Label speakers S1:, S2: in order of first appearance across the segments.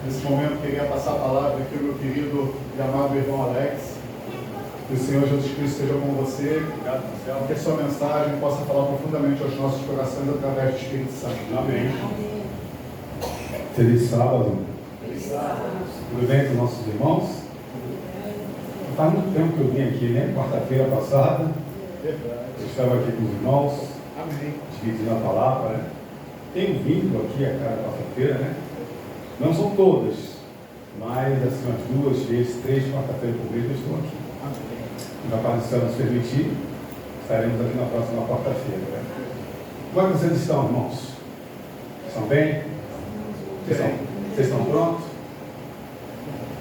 S1: Nesse momento, queria passar a palavra aqui ao meu querido e amado irmão Alex. Que o Senhor Jesus Cristo esteja com você. Obrigado, Marcelo. Que a sua mensagem possa falar profundamente aos nossos corações através do Espírito Santo. Amém.
S2: Feliz sábado.
S1: Feliz sábado.
S2: Tudo bem com nossos irmãos? Faz muito tempo que eu vim aqui, né? Quarta-feira passada.
S1: Verdade.
S2: Eu estava aqui com os irmãos.
S1: Amém.
S2: Dividindo a palavra, né? Tenho vindo aqui a cada quarta-feira, né? Não são todas, mas assim, umas 2 vezes, 3 quarta-feiras por mês eu estou aqui.
S1: Amém.
S2: Se a paz do céu nos permitir, estaremos aqui na próxima quarta-feira, né? Como é que vocês estão, irmãos? Estão bem? Vocês estão prontos?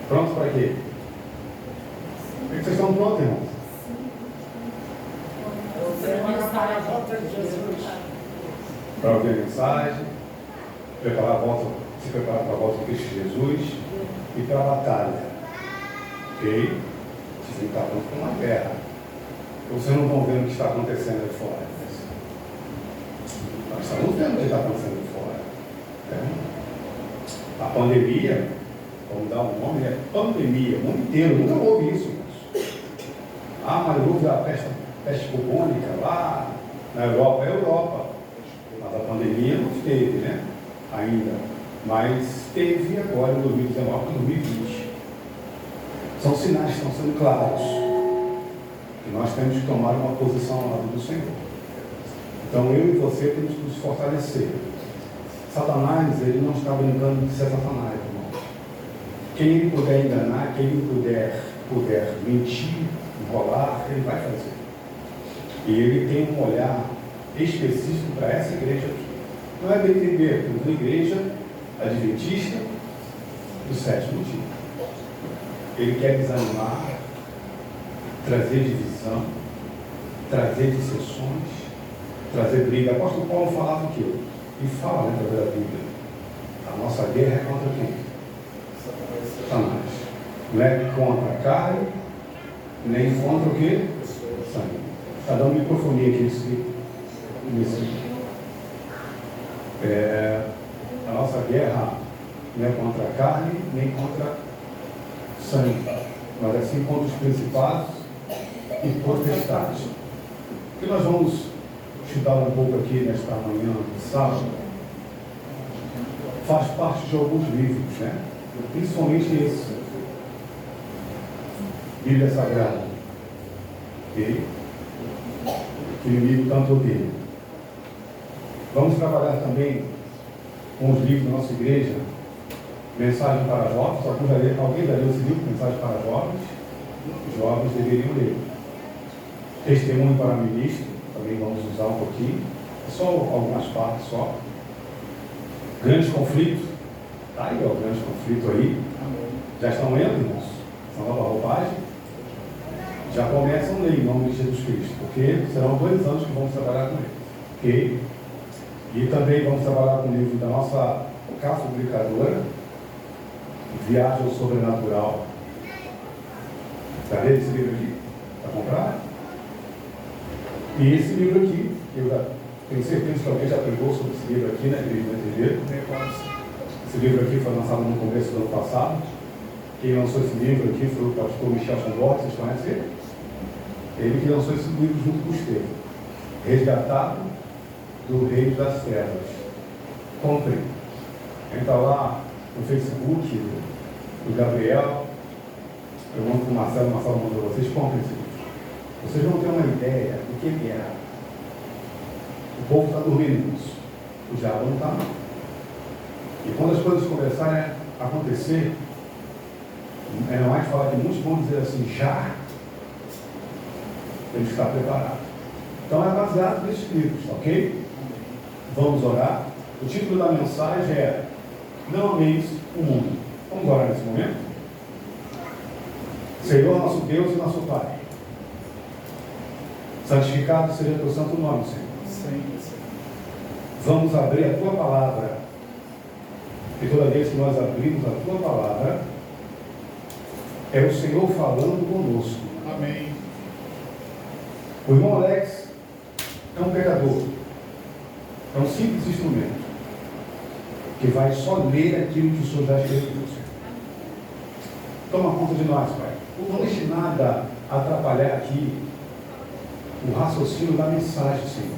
S2: Prontos para quê? Vocês estão prontos, irmãos? Para ouvir a mensagem, preparar a volta, se preparar para a volta de Cristo Jesus e para a batalha. Ok? Vocês têm que estar prontos para uma guerra. Vocês não estão vendo o que está acontecendo aí fora. Nós estamos vendo o que está acontecendo aí fora. A pandemia, vamos dar um nome, é pandemia, o mundo inteiro, nunca houve isso. Ah, mas houve a peste bubônica lá na Europa, é Europa. Mas a pandemia não teve, né? Ainda. Mas teve agora em 2019 e 2020. São sinais que estão sendo claros. Que nós temos que tomar uma posição ao lado do Senhor. Então eu e você temos que nos fortalecer. Satanás, ele não está brincando de ser Satanás, irmão. Quem ele puder enganar, quem ele puder mentir, enrolar, ele vai fazer. E ele tem um olhar específico para essa igreja aqui. Não é bem entender, temos uma igreja adventista do 7º dia. Ele quer desanimar, trazer divisão, trazer dissensões, trazer briga. O apóstolo Paulo falava o quê? E fala dentro da Bíblia. A nossa guerra é contra quem? Satanás. Não é contra a carne, nem contra o quê? Sangue. Está dando microfonia aqui a nossa guerra não é contra a carne, nem contra sangue, mas assim contra os principados e potestades. O que nós vamos estudar um pouco aqui nesta manhã de sábado faz parte de alguns livros, né? Principalmente esse, Bíblia Sagrada, ok? Que o inimigo tanto odeia. Vamos trabalhar também com os livros da nossa igreja, Mensagem para Jovens. Alguém já leu esse livro, Mensagem para Jovens? Os jovens deveriam ler. Testemunho para Ministro, também vamos usar um pouquinho. É só algumas partes só. Grande Conflito. Está aí, ó, o Grande Conflito aí. Já estão lendo, irmãos? Essa nova roupagem? Já começam a ler em nome de Jesus Cristo, porque serão 2 anos que vamos trabalhar com ele. Ok? E também vamos trabalhar com o livro da nossa casa publicadora, Viagem ao Sobrenatural. Está vendo esse livro aqui? Para comprar? E esse livro aqui, eu já tenho certeza que alguém já pegou sobre esse livro aqui na igreja do entender. Esse livro aqui foi lançado no começo do ano passado. Quem lançou esse livro aqui foi o pastor Michel Chambord, vocês conhecem ele? Ele que lançou esse livro junto com o Estevão. Resgatado do Reino das Trevas. Comprem. Entra lá no Facebook do Gabriel. Eu mando para o Marcelo mandou vocês, comprem esse livro. Vocês vão ter uma ideia do que ele é. O povo está dormindo nisso. O diabo não está, não. E quando as coisas começarem a acontecer, é mais de falar que muitos vão dizer assim, já temos que estar preparados. Então é baseado nesses livros, ok? Vamos orar. O título da mensagem é Não ameis o mundo. Vamos orar nesse momento? Senhor, nosso Deus e nosso Pai, santificado seja o teu santo nome, Senhor. Vamos abrir a tua palavra. E toda vez que nós abrimos a tua palavra, é o Senhor falando conosco.
S1: Amém.
S2: O irmão Alex é um pecador. É um simples instrumento. que vai só ler aquilo que o Senhor já escreveu. Toma conta de nós, Pai. Não deixe nada atrapalhar aqui o raciocínio da mensagem, Senhor,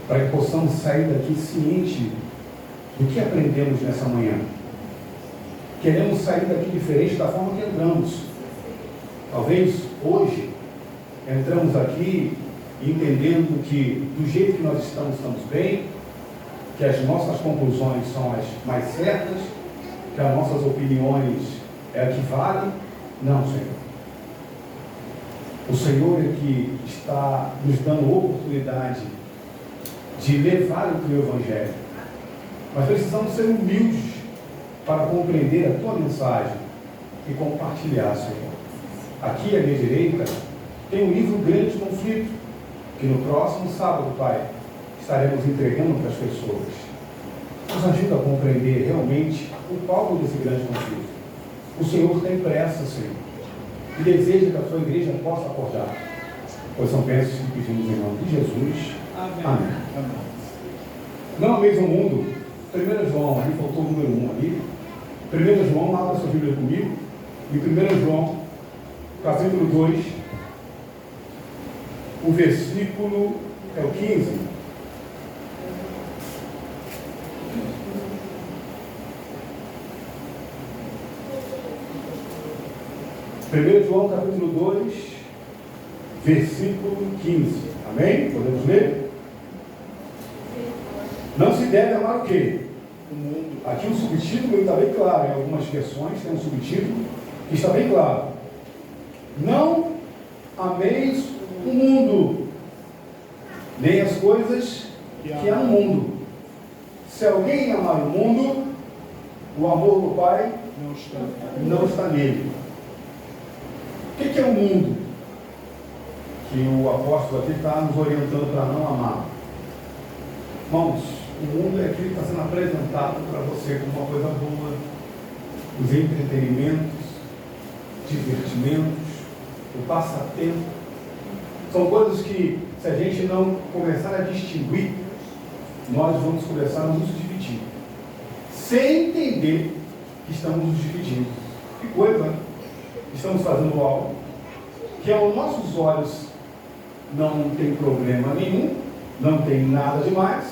S2: para que possamos sair daqui ciente do que aprendemos nessa manhã. Queremos sair daqui diferente da forma que entramos. Talvez hoje entramos aqui entendendo que do jeito que nós estamos bem, que as nossas conclusões são as mais certas, que as nossas opiniões é a que vale. Não, Senhor. O Senhor é que está nos dando oportunidade de levar o Teu Evangelho. Mas precisamos ser humildes para compreender a Tua mensagem e compartilhar, Senhor. Aqui à minha direita tem um livro Grande Conflito, que no próximo sábado, Pai, estaremos entregando para as pessoas. Nos ajuda a compreender realmente o palco desse grande conflito. O Senhor tem pressa, Senhor, e deseja que a sua igreja possa acordar. Pois são bênçãos que pedimos em nome de Jesus. Amém. Amém. Não ameis o mundo. 1 João, ali faltou o número 1 ali. 1 João, abra sua Bíblia comigo. Em 1 João, capítulo 2, o versículo é o 15. Primeiro João, capítulo 2, versículo 15. Amém? Podemos ler? Não se deve amar o quê? O mundo. Aqui o subtítulo está bem claro. Em algumas versões tem um subtítulo que está bem claro. Não ameis o mundo, nem as coisas que há no mundo. Se alguém amar o mundo, o amor do Pai não está nele. O que é o mundo? Que o apóstolo aqui está nos orientando para não amar. Irmãos, o mundo é aquilo que está sendo apresentado para você como uma coisa boa. Os entretenimentos, divertimentos, o passatempo. São coisas que, se a gente não começar a distinguir, nós vamos começar a nos dividir. Sem entender que estamos nos dividindo. Que coisa, né? Estamos fazendo algo que aos nossos olhos não tem problema nenhum, não tem nada demais,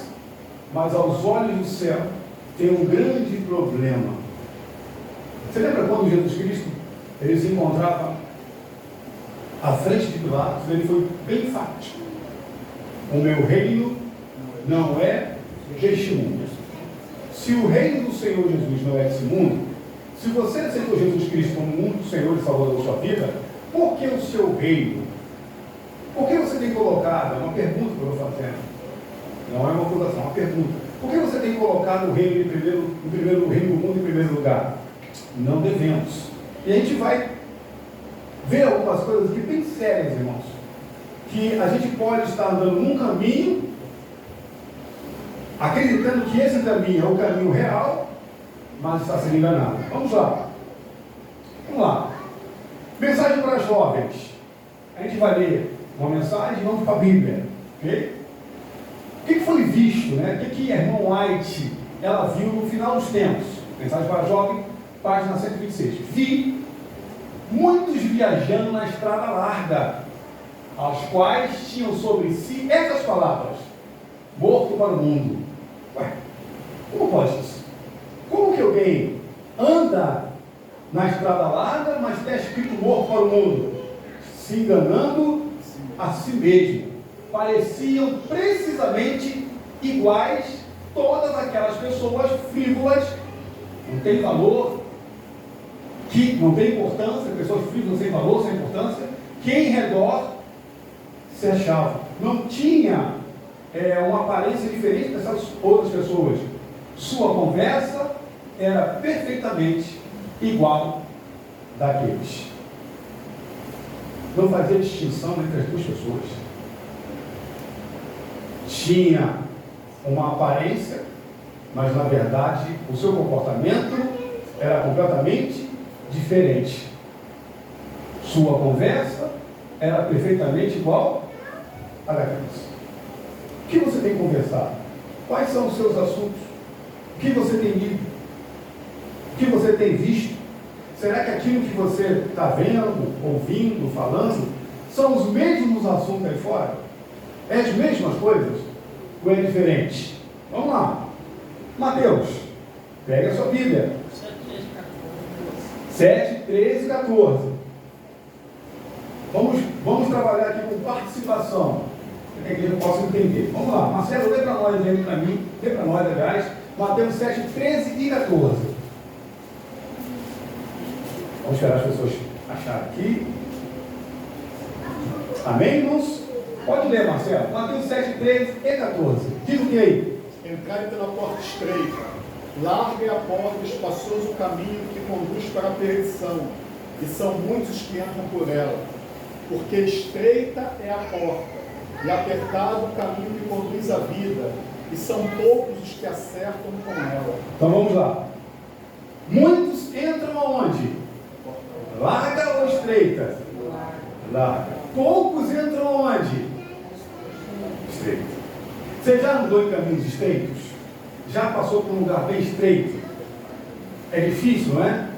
S2: mas aos olhos do céu tem um grande problema. Você lembra quando Jesus Cristo ele se encontrava à frente de Pilatos? Ele foi bem enfático. O meu reino não é deste mundo. Se o reino do Senhor Jesus não é desse mundo, se você aceitou Jesus Cristo como o único Senhor e Salvador da sua vida, por que o seu reino? Por que você tem colocado? É uma pergunta que eu estou fazendo. Não é uma acusação, é uma pergunta. Por que você tem colocado o reino o reino do mundo em primeiro lugar? Não devemos. E a gente vai ver algumas coisas aqui bem sérias, irmãos. Que a gente pode estar andando num caminho, acreditando que esse caminho é o caminho real, mas está sendo enganado. Vamos lá. Vamos lá. Mensagem para jovens. A gente vai ler uma mensagem e vamos para a Bíblia. Ok? O que foi visto, né? O que a irmã White ela viu no final dos tempos? Mensagem para jovem, página 126. Vi muitos viajando na estrada larga, aos quais tinham sobre si essas palavras: morto para o mundo. Ué, como pode isso? Como que alguém anda na estrada larga, mas está escrito morto para o mundo? Se enganando a si mesmo. Pareciam precisamente iguais todas aquelas pessoas frívolas, não tem valor, que não tem importância, pessoas frívolas sem valor, sem importância, que em redor se achavam. Não tinha uma aparência diferente dessas outras pessoas. Sua conversa era perfeitamente igual daqueles. Não fazia distinção entre as duas pessoas. Tinha uma aparência, mas na verdade o seu comportamento era completamente diferente. Sua conversa era perfeitamente igual a daqueles. O que você tem conversado? Quais são os seus assuntos? O que você tem lido? O que você tem visto? Será que aquilo que você está vendo, ouvindo, falando, são os mesmos assuntos aí fora? É as mesmas coisas? Ou é diferente? Vamos lá. Mateus, pega a sua Bíblia. 7, 13 e 14. Vamos trabalhar aqui com participação, para que a igreja possa entender. Vamos lá, Marcelo, lê para nós aí, para mim, lê para nós, aliás, Mateus 7, 13 e 14. Vamos esperar as pessoas acharem aqui. Amém, irmãos? Pode ler, Marcelo. Mateus 7, 13 e 14. Diz o que aí?
S1: Entrai pela porta estreita, larga é a porta, espaçoso o caminho que conduz para a perdição, e são muitos que entram por ela. Porque estreita é a porta, e apertado o caminho que conduz à vida, e são poucos os que acertam com ela.
S2: Então vamos lá. Muitos entram aonde? Larga ou estreita? Larga. Poucos entram aonde? Estreita. Você já andou em caminhos estreitos? Já passou por um lugar bem estreito? É difícil, não é?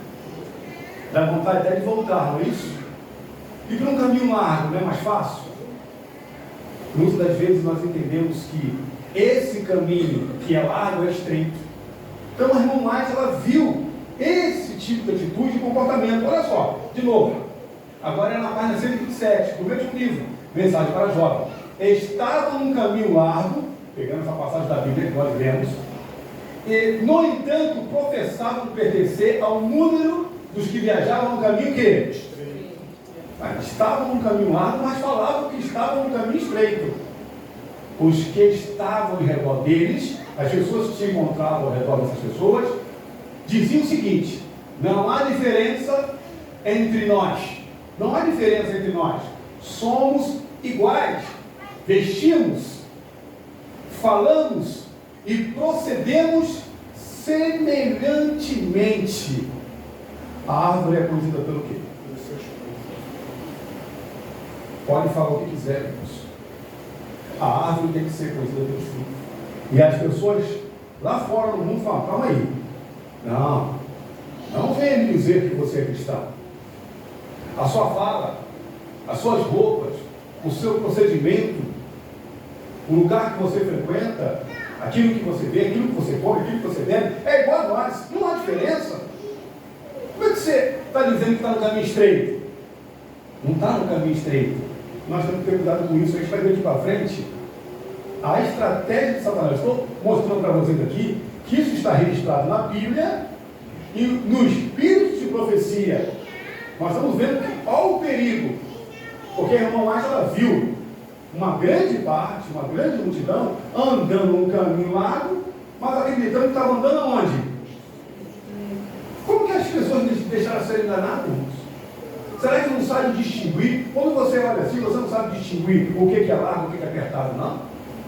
S2: Dá vontade até de voltar, não é isso? E para um caminho largo, não é mais fácil? Muitas das vezes nós entendemos que esse caminho que é largo é estreito. Então a irmã Mais, ela viu esse tipo de atitude e comportamento. Olha só, de novo. Agora é na página 127, do mesmo livro, Mensagem para Jovens. Estavam num caminho largo, pegando essa passagem da Bíblia que nós lemos, e, no entanto, professavam pertencer ao número dos que viajavam no caminho que? Estavam num caminho largo, mas falavam que estavam no caminho estreito. Os que estavam em redor deles, as pessoas que se encontravam ao redor dessas pessoas, diziam o seguinte: não há diferença entre nós. Não há diferença entre nós. Somos iguais. Vestimos, falamos e procedemos semelhantemente. A árvore é conhecida pelo quê? Pode falar o que quiser, irmãos. A árvore tem que ser conhecida pelos frutos. E as pessoas lá fora no mundo falam: calma aí. Não venha me dizer que você é cristão. A sua fala, as suas roupas, o seu procedimento, o lugar que você frequenta, aquilo que você vê, aquilo que você come, aquilo que você bebe, é igual a nós, não há diferença. Como é que você está dizendo que está no caminho estreito? Não está no caminho estreito. Nós temos que ter cuidado com isso. A gente vai ver aqui para frente a estratégia de Satanás. Estou mostrando para vocês aqui que isso está registrado na Bíblia e no espírito de profecia. Nós estamos vendo que, olha o perigo, porque a irmã Mais, ela viu uma grande parte, uma grande multidão andando num caminho largo, mas acreditando que estava andando aonde? Como que as pessoas deixaram ser enganadas, irmãos? Será que não sabe distinguir? Quando você olha assim, você não sabe distinguir o que é largo, o que é apertado, não?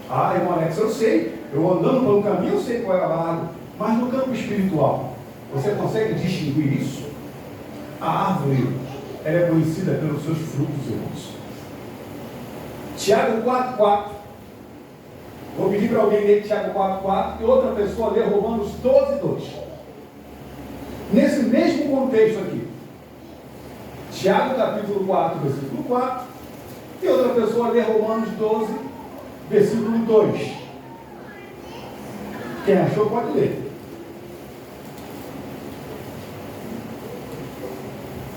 S2: Ah, irmão Alex, eu sei, eu andando por um caminho, eu sei qual é largo, mas no campo espiritual, você consegue distinguir isso? A árvore, ela é conhecida pelos seus frutos, irmãos. Tiago 4,4. Vou pedir para alguém ler Tiago 4,4 e outra pessoa ler Romanos 12,2. Nesse mesmo contexto aqui. Tiago capítulo 4, versículo 4. E outra pessoa ler Romanos 12, versículo 2. Quem achou pode ler.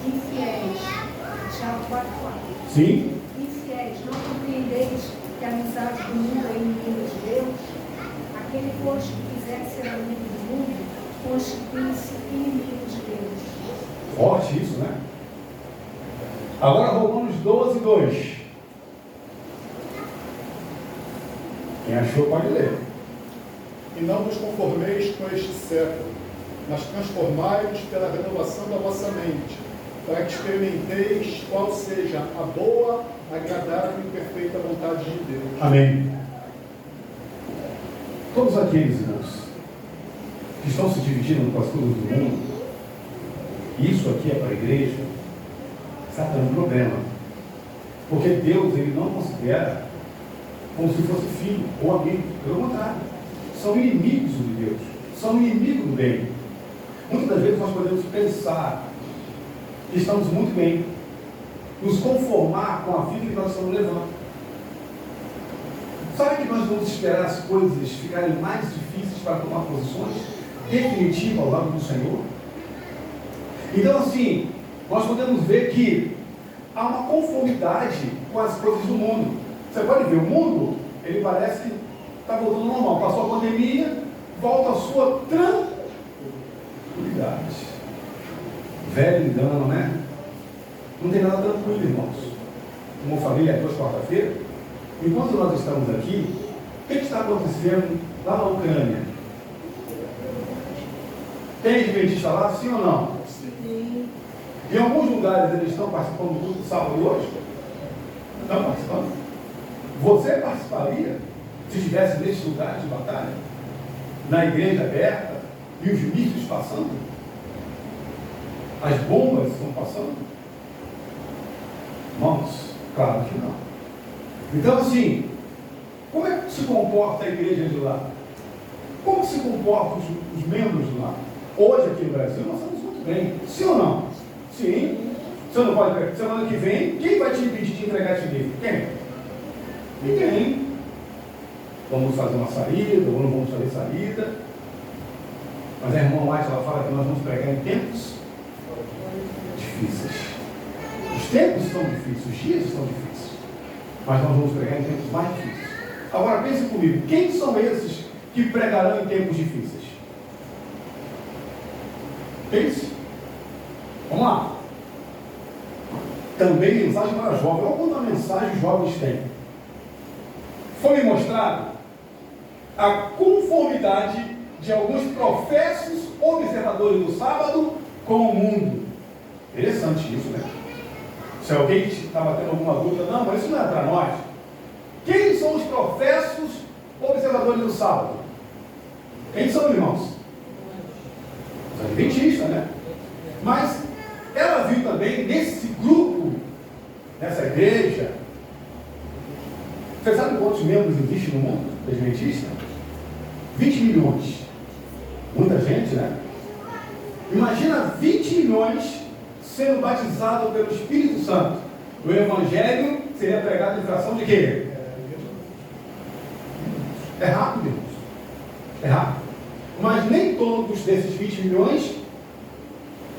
S3: Infiéis, Tiago 4,4.
S2: Sim.
S3: Infiéis, não compreendeis que a amizade do mundo é inimiga de Deus? Aquele, pois, que quiser ser amigo do mundo, constitui-se inimigo de Deus.
S2: Forte isso, né? Agora Romanos 12, 2. Quem achou pode ler.
S1: E não vos conformeis com este século, mas transformai-vos pela renovação da vossa mente, para que experimenteis qual seja a boa, agradável e perfeita vontade de Deus.
S2: Amém. Todos aqueles, irmãos, que estão se dividindo com as coisas do mundo, e isso aqui é para a igreja, está tendo problema. Porque Deus, Ele não considera como se fosse filho ou amigo. Pelo contrário, são inimigos de Deus. são inimigos do bem. Muitas das vezes nós podemos pensar que estamos muito bem, nos conformar com a vida que nós estamos levando. Sabe que nós vamos esperar as coisas ficarem mais difíceis para tomar posições definitivas ao lado do Senhor? Então, assim, nós podemos ver que há uma conformidade com as coisas do mundo. Você pode ver, o mundo, ele parece que está voltando ao normal. Passou a pandemia, volta a sua tranquilidade. Velho engano, né? Não tem nada tranquilo, irmãos. Como eu falei aqui hoje, quarta-feira, enquanto nós estamos aqui, o que está acontecendo lá na Ucrânia? Tem adventista lá, sim ou não? Sim. Em alguns lugares eles estão participando do culto de sábado hoje? Estão participando? Você participaria se estivesse nesse lugar de batalha? Na igreja aberta e os mísseis passando? As bombas estão passando? Irmãos, claro que não. Então, assim, como é que se comporta a igreja de lá? Como se comportam os membros de lá? Hoje, aqui no Brasil, nós estamos muito bem. Sim ou não? Sim. Você não pode pegar. Semana que vem, quem vai te impedir de entregar esse livro? Quem? Ninguém. Vamos fazer uma saída, ou não vamos fazer saída. Mas a irmã White, ela fala que nós vamos pregar em tempos difíceis. Os tempos estão difíceis, os dias estão difíceis. Mas nós vamos pregar em tempos mais difíceis. Agora pense comigo, quem são esses que pregarão em tempos difíceis? Pense. Vamos lá. Também mensagem para jovens. Olha quanta mensagem os jovens têm. Foi mostrado a conformidade de alguns professos observadores do sábado com o mundo. Interessante isso, né? Se alguém estava tendo alguma dúvida, não, mas isso não é para nós. Quem são os professos observadores do sábado? Quem são, irmãos? Os adventistas, né? Mas ela viu também nesse grupo, nessa igreja. Você sabe quantos membros existem no mundo adventista? 20 milhões. Muita gente, né? Imagina 20 milhões sendo batizado pelo Espírito Santo. O Evangelho seria pregado em fração de quê? É rápido, irmãos. É rápido. Mas nem todos desses 20 milhões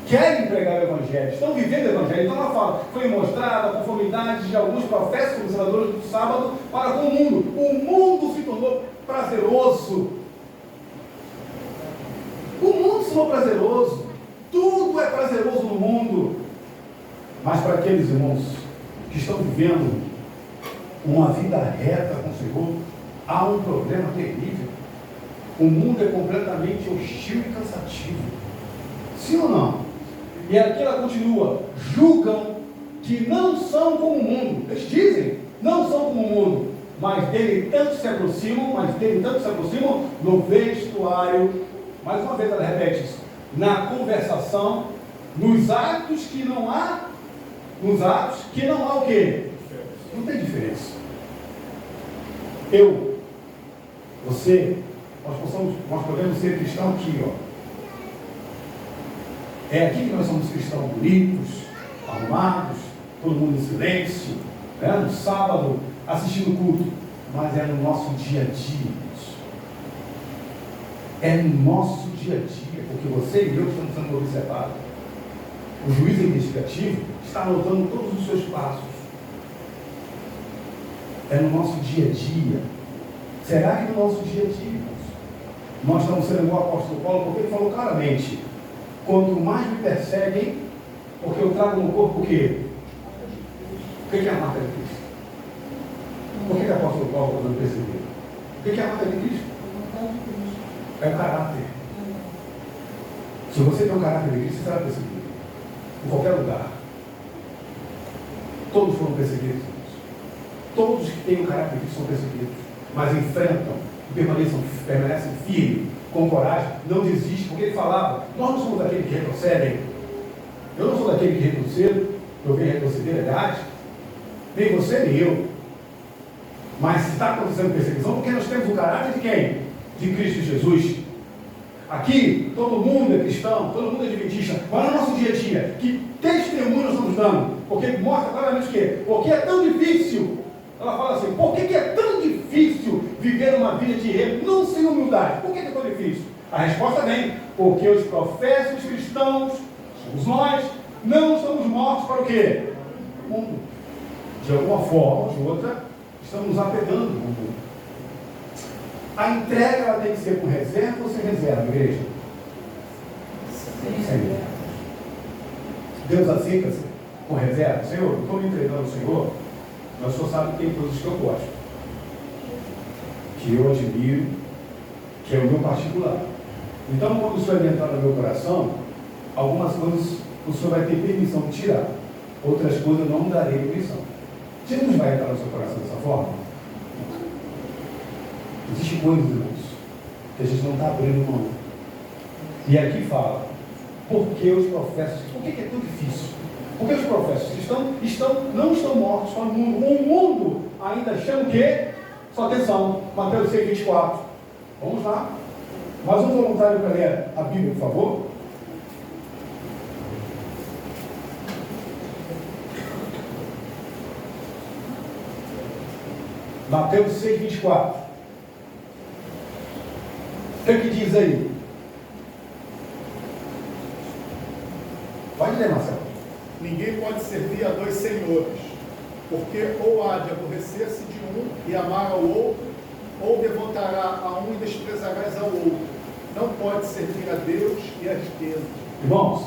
S2: querem pregar o Evangelho, estão vivendo o Evangelho. Então ela fala, foi mostrada a conformidade de alguns profetas observadores do sábado para com o mundo. O mundo se tornou prazeroso. O mundo se tornou prazeroso. Tudo é prazeroso no mundo. Mas para aqueles irmãos que estão vivendo uma vida reta com o Senhor, há um problema terrível. O mundo é completamente hostil e cansativo. Sim ou não? E aqui ela continua, julgam que não são como o mundo. Eles dizem, não são como o mundo, mas dele tanto se aproximam, no vestuário. Mais uma vez ela repete isso, na conversação, nos atos que não há o quê? Não tem diferença. Eu, você, nós podemos ser cristãos aqui, ó. É aqui que nós somos cristãos bonitos, arrumados, todo mundo em silêncio, né? No sábado, assistindo o culto, mas é no nosso dia a dia, irmãos. É no nosso dia a dia, porque você e eu estamos sendo observados. O juiz investigativo está anotando todos os seus passos. É no nosso dia a dia. Será que no nosso dia a dia, irmãos, nós estamos sendo igual ao apóstolo Paulo, porque ele falou claramente, quanto mais me perseguem, porque eu trago no corpo o quê? O que é a marca de Cristo? Por que o apóstolo Paulo está dando perseguir? O que é a marca de Cristo? É o caráter. Se você tem o caráter de Cristo, você será perseguido. Em qualquer lugar. Todos foram perseguidos. Todos que têm o caráter de Cristo são perseguidos. Mas enfrentam, permanecem firmes, com coragem, não desistem, porque ele falava, nós não somos daqueles que retrocedem. Eu não sou daquele que retrocedo, eu venho retroceder, verdade. Nem você, nem eu. Mas se está acontecendo perseguição, porque nós temos o caráter de quem? De Cristo Jesus. Aqui, todo mundo é cristão, todo mundo é adventista, mas no nosso dia a dia, que testemunho nós estamos dando? Porque mostra claramente o quê? Porque é tão difícil. Ela fala assim, por que é tão difícil viver uma vida de renúncia e humildade? Por que é tão difícil? A resposta vem, porque os professos cristãos, somos nós, não estamos mortos para o quê? O mundo. De alguma forma ou de outra, estamos nos apegando ao mundo. A entrega ela tem que ser com reserva ou sem reserva, igreja? Sem. Deus aceita com reserva? Senhor, eu estou me entregando ao Senhor, mas o Senhor sabe que tem coisas que eu gosto, que eu admiro, que é o meu particular. Então, quando o Senhor entrar no meu coração, algumas coisas o Senhor vai ter permissão de tirar, outras coisas eu não darei permissão. Jesus vai entrar no seu coração dessa forma? Existem coisas, irmãos, que a gente não está abrindo mão. E aqui fala, porque os profetas, por que é tão difícil? Porque os profetas não estão mortos para o mundo. O mundo ainda chama o quê? Só atenção, Mateus 6, 24. Vamos lá. Mais um voluntário para ler a Bíblia, por favor. Mateus 6, 24. O que diz aí? Pode ler, Marcelo.
S1: Ninguém pode servir a dois senhores, porque ou há de aborrecer-se de um e amar ao outro, ou devotará a um e desprezarás ao outro. Não pode servir a Deus e a riqueza.
S2: Irmãos,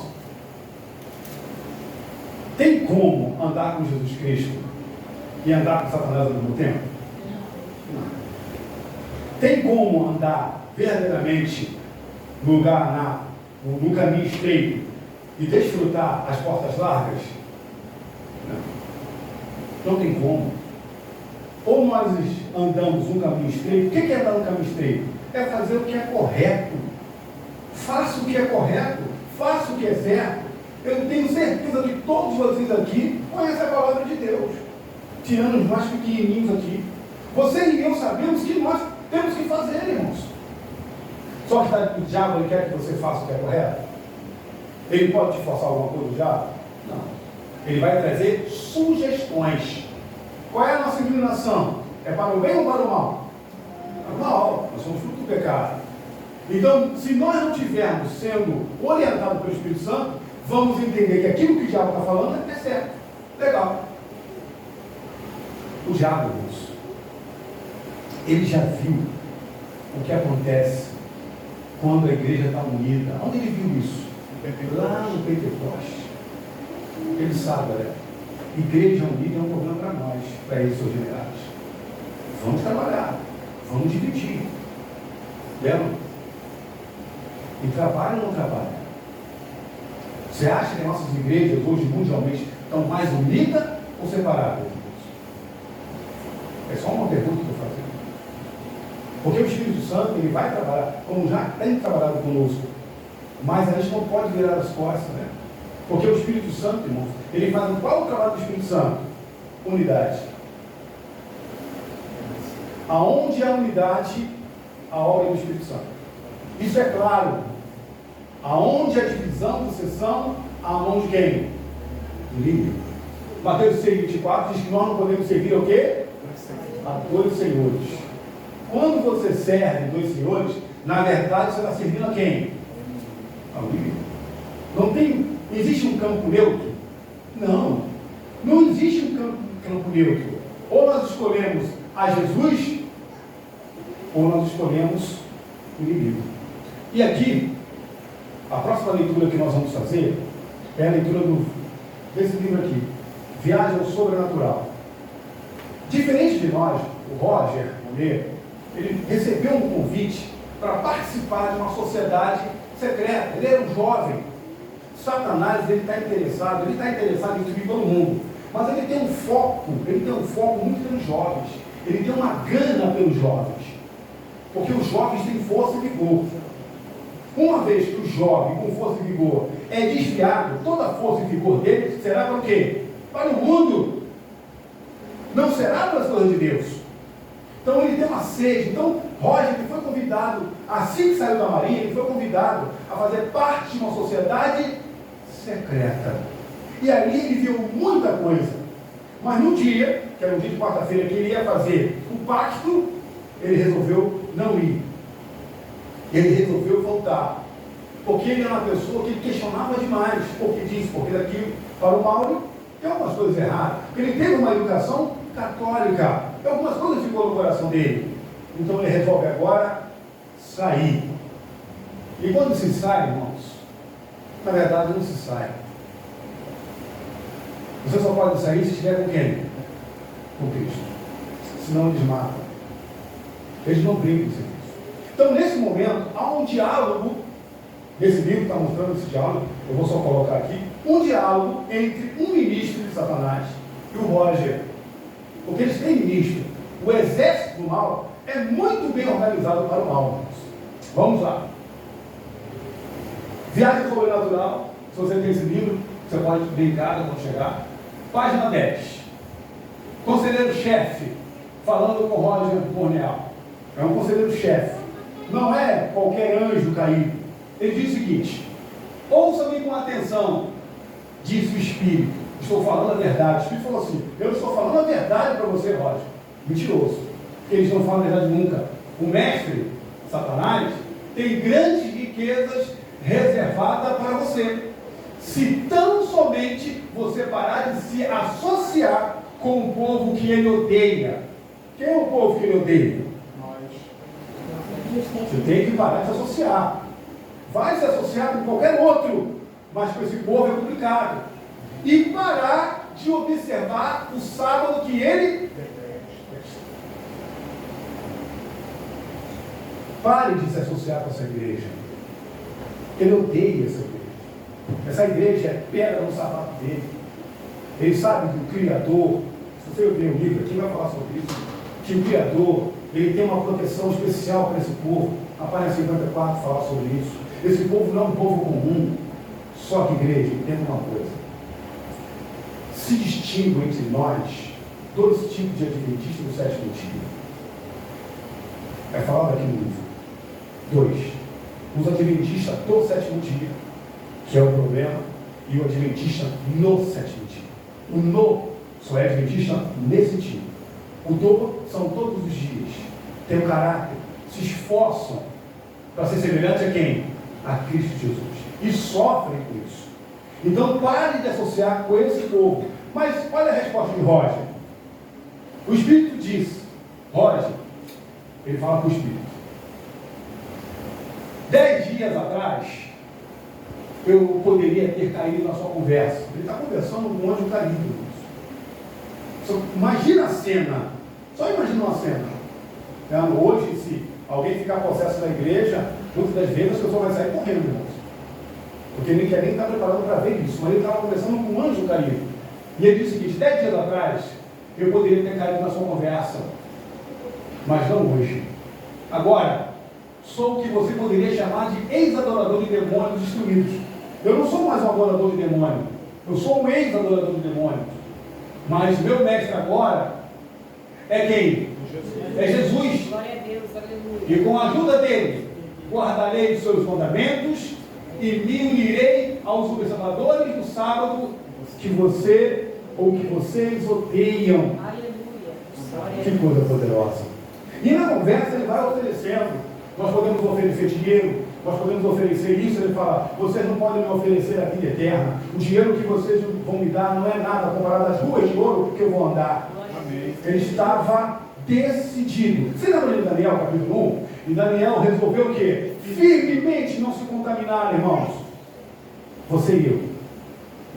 S2: tem como andar com Jesus Cristo e andar com Satanás ao mesmo tempo? Não. Tem como andar verdadeiramente no caminho estreito e desfrutar as portas largas? Não tem como. Ou nós andamos um caminho estreito. O que é andar no caminho estreito? É fazer o que é correto. Faça o que é correto. Faça o que é certo. Eu tenho certeza que todos vocês aqui conhecem a palavra de Deus, tirando os mais pequenininhos aqui. Você e eu sabemos que nós temos que fazer, irmãos. Só que o diabo ele quer que você faça o que é correto? Ele pode te forçar alguma coisa, o diabo? Não. Ele vai trazer sugestões. Qual é a nossa inclinação? É para o bem ou para o mal? Para o mal. Nós somos fruto do pecado. Então, se nós não estivermos sendo orientados pelo Espírito Santo, vamos entender que aquilo que o diabo está falando é certo. Legal. O diabo, irmãos, ele já viu o que acontece quando a igreja está unida. Onde ele viu isso? Lá no Pentecoste. Ele sabe, olha, igreja unida é um problema para nós, para eles, seus generados. Vamos trabalhar, vamos dividir. Lembra? E trabalha ou não trabalha? Você acha que as nossas igrejas hoje mundialmente estão mais unidas ou separadas? É só uma pergunta que eu estou fazendo. Porque o Espírito Santo ele vai trabalhar, como já tem trabalhado conosco. Mas a gente não pode virar as costas, né? Porque o Espírito Santo, irmãos, ele faz qual é o trabalho do Espírito Santo? Unidade. Aonde há unidade, a obra do Espírito Santo. Isso é claro. Aonde há divisão, sucessão, a mão de quem? Do líder. Mateus 6, 24 diz que nós não podemos servir o quê? A dois senhores. Quando você serve dois senhores, na verdade você está servindo a quem? Ao líder. Não tem. Existe um campo neutro? Não. Não existe um campo neutro. Ou nós escolhemos a Jesus, ou nós escolhemos o inimigo. E aqui, a próxima leitura que nós vamos fazer é a leitura desse livro aqui, Viagem ao Sobrenatural. Diferente de nós, o Roger Monet, ele recebeu um convite para participar de uma sociedade secreta. Ele era um jovem. Satanás, ele está interessado em destruir todo mundo. Mas ele tem um foco muito pelos jovens. Ele tem uma gana pelos jovens. Porque os jovens têm força e vigor. Uma vez que o jovem com força e vigor é desviado, toda a força e vigor dele será para o quê? Para o mundo. Não será para as coisas de Deus. Então ele tem uma sede. Então Roger foi convidado convidado, assim que saiu da Marinha, ele foi convidado a fazer parte de uma sociedade secreta. E ali ele viu muita coisa. Mas no dia, que era um dia de quarta-feira, que ele ia fazer o pacto, ele resolveu não ir. Ele resolveu voltar. Porque ele era uma pessoa que ele questionava demais. Porque disso, porque daquilo. Para o Mauro, tem algumas coisas erradas. Porque ele teve uma educação católica. E algumas coisas ficou no coração dele. Então ele resolve agora sair. E quando se sai, irmãos, na verdade não se sai. Você só pode sair se estiver com quem? Com Cristo. Senão eles matam. Eles não brincam com isso. Então, nesse momento, há um diálogo. Nesse livro está mostrando esse diálogo. Eu vou só colocar aqui. Um diálogo entre um ministro de Satanás e o Roger. Porque eles têm ministro. O exército do mal é muito bem organizado para o mal. Vamos lá. Viagem Sobrenatural. Se você tem esse livro, você pode brincar quando chegar. Página 10. Conselheiro-chefe, falando com Roger Cornell. É um conselheiro-chefe. Não é qualquer anjo caído. Ele diz o seguinte: ouça-me com atenção, disse o Espírito. Estou falando a verdade. O Espírito falou assim: eu estou falando a verdade para você, Roger. Mentiroso. Porque eles não falam a verdade nunca. O mestre, Satanás, tem grandes riquezas reservadas para você. Se tão somente você parar de se associar com o povo que ele odeia. Quem é o povo que ele odeia? Nós. Você tem que parar de se associar. Vai se associar com qualquer outro, mas com esse povo é complicado. E parar de observar o sábado que ele... Pare de se associar com essa igreja. Ele odeia essa igreja. Essa igreja é pedra no sapato dele. Ele sabe que o Criador, se você ler o livro aqui, vai falar sobre isso, que o Criador, ele tem uma proteção especial para esse povo. A página 54 fala sobre isso. Esse povo não é um povo comum. Só que, igreja, entenda uma coisa. Se distingue entre nós dois tipos de adventistas do sétimo dia. É falado aqui no livro. 2. Os adventistas do sétimo dia, que é o problema, e o adventista no sétimo dia. O no só é adventista nesse dia. O do são todos os dias. Tem um caráter, se esforçam para ser semelhante a quem? A Cristo Jesus. E sofrem com isso. Então pare de associar com esse povo. Mas olha a resposta de Roger. O Espírito diz, Roger, ele fala com o Espírito: 10 dias atrás, eu poderia ter caído na sua conversa. Ele está conversando com um anjo caído. Imagina a cena. Só imagina uma cena. Hoje, se alguém ficar possesso na igreja, muitas das vezes a pessoa vai sair correndo, irmãos. Porque ele quer nem estar preparado para ver isso. Mas ele estava conversando com um anjo caído. E ele disse o seguinte: 10 dias atrás, eu poderia ter caído na sua conversa. Mas não hoje. Agora, sou o que você poderia chamar de ex-adorador de demônios destruídos. Eu não sou mais um adorador de demônio. Eu sou um ex-adorador de demônios. Mas meu mestre agora é quem? É Jesus.
S4: Glória a Deus, aleluia.
S2: E com a ajuda dele, guardarei os seus mandamentos e me unirei aos observadores do sábado que você ou que vocês odeiam.
S4: Aleluia.
S2: Que coisa poderosa. E na conversa ele vai oferecendo. Nós podemos oferecer dinheiro, nós podemos oferecer isso. Ele fala: vocês não podem me oferecer a vida eterna. O dinheiro que vocês vão me dar não é nada comparado às ruas de ouro que eu vou andar. Amém. Ele estava decidido. Você lembra de Daniel, capítulo 1? E Daniel resolveu o quê? Firmemente não se contaminar, irmãos. Você e eu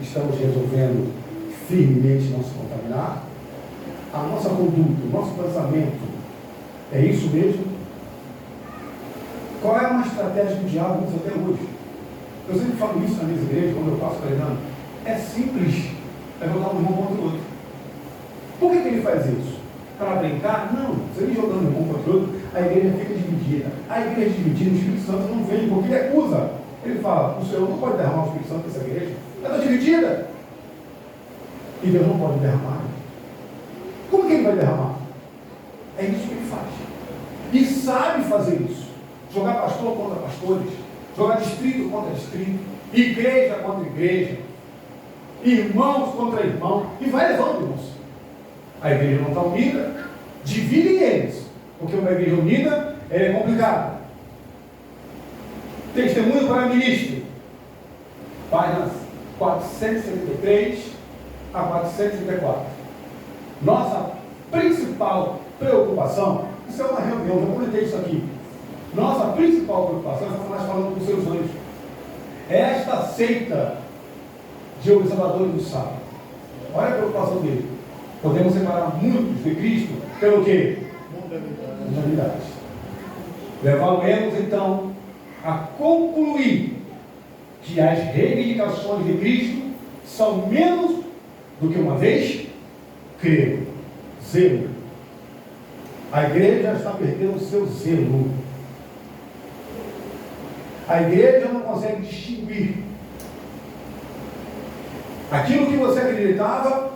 S2: estamos resolvendo firmemente não se contaminar? A nossa conduta, o nosso pensamento é isso mesmo? Qual é uma estratégia do diabo até hoje? Eu sempre falo isso na minha igreja, quando eu passo pregando. É simples. É jogar um irmão contra o outro. Por que ele faz isso? Para brincar? Não. Se ele jogando um irmão contra o outro, a igreja fica dividida. A igreja dividida, o Espírito Santo não vem, porque ele acusa. Ele fala: o Senhor não pode derramar o Espírito Santo nessa igreja. Ela está dividida. E Deus não pode derramar. Como que ele vai derramar? É isso que ele faz. E sabe fazer isso. pastor contra pastores, jogar distrito contra distrito, igreja contra igreja, irmãos contra irmãos, e vai levando, irmãos. A igreja não está unida, dividem eles, porque uma igreja unida é complicada. Testemunho para ministro, páginas 473 a 474. Nossa principal preocupação, isso é uma reunião, eu comentei isso aqui. Nossa principal preocupação, nós falando com os seus anjos, é esta seita de observadores do sábado. Olha a preocupação dele. Podemos separar muitos de Cristo pelo quê? Mundanidade. Levamos então a concluir que as reivindicações de Cristo são menos do que uma vez creram. Zelo. A igreja está perdendo o seu zelo. A igreja não consegue distinguir aquilo que você acreditava,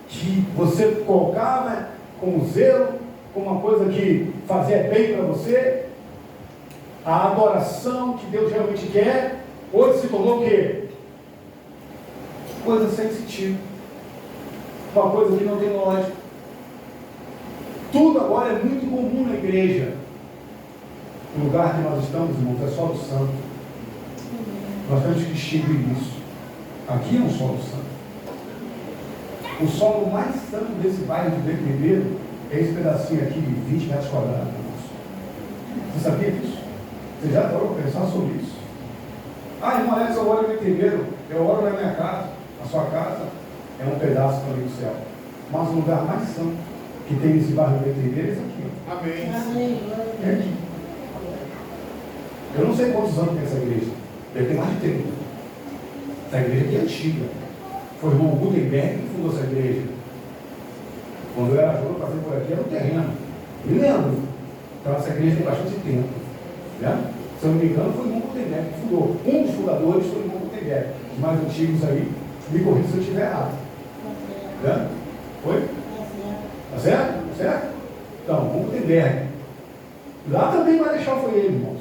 S2: que você colocava como zelo, como uma coisa que fazia bem para você, a adoração que Deus realmente quer, hoje se tornou o quê? Coisa sem sentido, uma coisa que não tem lógica. Tudo agora é muito comum na igreja. O lugar que nós estamos, irmãos, é solo santo. Nós temos que distinguir isso. Aqui é um solo santo. O solo mais santo desse bairro de Bento Ribeiro é esse pedacinho aqui de 20 metros quadrados. Você sabia disso? Você já parou para pensar sobre isso? Ah, irmão Alex, eu oro em Bento Ribeiro, eu oro na minha casa. A sua casa é um pedaço também do céu. Mas o lugar mais santo que tem nesse bairro de Bento Ribeiro é esse aqui.
S1: Amém.
S2: É aqui. Eu não sei quantos anos tem essa igreja. Deve ter mais de 30. Essa igreja aqui é antiga. Foi o irmão Gutenberg que fundou essa igreja. Quando eu era jovem, passei por aqui, era um terreno. Me lembro. Então essa igreja tem bastante tempo. Né? Se eu não me engano, foi o irmão Gutenberg que fundou. Um dos fundadores foi o irmão Gutenberg. Os mais antigos aí, me corrija se eu estiver errado. Né? Foi? Tá certo? Certo? Então, o irmão Gutenberg. Lá também Marechal foi ele, irmãos.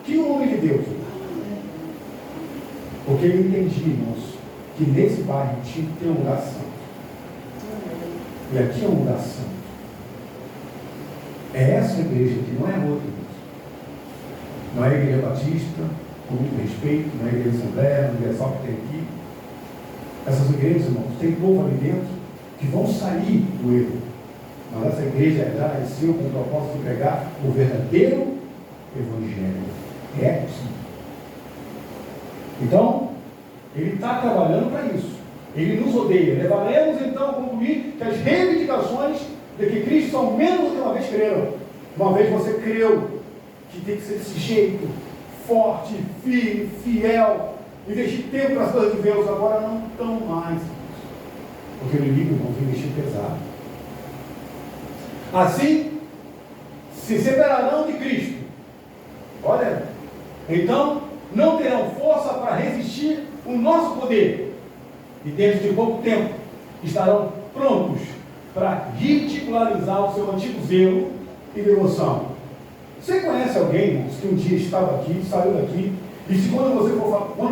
S2: Que homem de Deus. Porque eu entendi, irmãos, que nesse bairro tinha que ter um lugar santo. E aqui é um lugar santo. É essa igreja aqui, não é outra, irmãos. Não é a igreja batista, com muito respeito, não é a igreja assembleia, não é a igreja só que tem aqui. Essas igrejas, irmãos, tem povo ali dentro que vão sair do erro. Mas essa igreja já nasceu com o propósito de pregar o verdadeiro evangelho. É aqui. Então, ele está trabalhando para isso. Ele nos odeia. Levaremos então a concluir que as reivindicações de que Cristo são menos do que uma vez creram. Uma vez você creu que tem que ser desse jeito, forte, firme, fiel, investir tempo para as coisas de Deus, agora não estão mais. Porque o inimigo não vem investir pesado. Assim, se separarão de Cristo. Olha, então não terão força para resistir o nosso poder. E dentro de pouco tempo estarão prontos para ridicularizar o seu antigo zelo e devoção. Você conhece alguém, irmãos, que um dia estava aqui, saiu daqui, e se quando